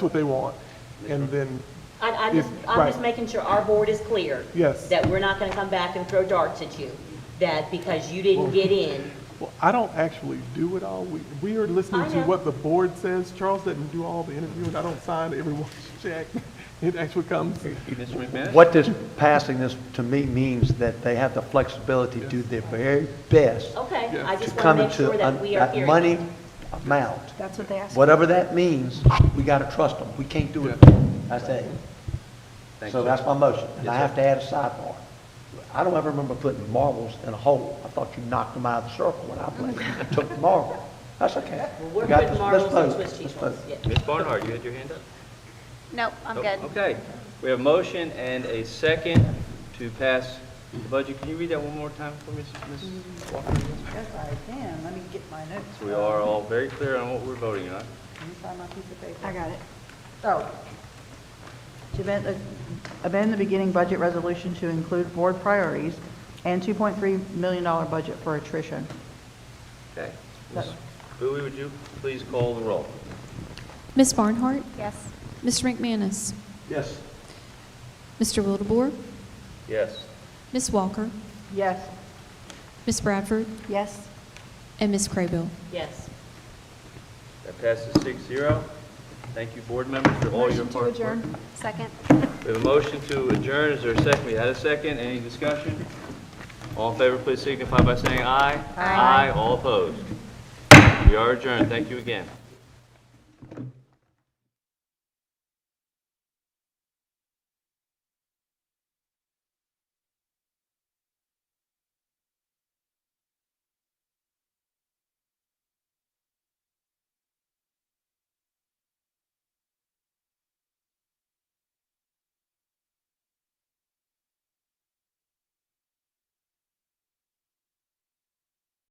what they want. And then, I'm right. just making sure our board is clear. Yes. That we're not going to come back and throw darts at you, that because you didn't get in. well, I don't actually do it all. We are listening I to know. what the board says. Charles doesn't do all the interviewing. I don't sign everyone's check. It actually comes, Mr. McManus? What this, passing this to me means that they have the flexibility to do their very best Okay, Yeah. I to just come want to make into sure that we are that hearing. money amount. That's what they asked. Whatever that means, we got to trust them. We can't do it. That's it. Thank So you. that's my motion. And I Yes, have to add a sidebar. I don't ever remember putting marbles in a hole. I thought you knocked them out of the circle when I played. Took the marble. That's okay. Well, we're We got putting this. marbles Let's and vote. Swiss cheese Let's rolls, vote. yeah. Ms. Barnhart, you had your hand up? Nope, I'm Nope. good. Okay. We have a motion and a second to pass the budget. Can you read that one more time for me, Ms. Walker? Yes, I can. Let me get my notes. So we are all very clear on what we're voting on. Let me find my piece of paper. I got it. So, to amend the beginning budget resolution to include board priorities and $2.3 million budget for attrition. Okay. Ms. Bowie, would you please call the roll? Ms. Barnhart, Yes. Mr. McManus, Yes. Mr. Wildebohr, Yes. Ms. Walker, Yes. Ms. Bradford, Yes. and Ms. Craybill. Yes. That passes 6-0. Thank you, board members, for all your Motion to hard work. adjourn. Second? We have a motion to adjourn. Is there a second? We had a second. Any discussion? All in favor, please signify by saying aye. Aye. All opposed. We are adjourned. Thank you again.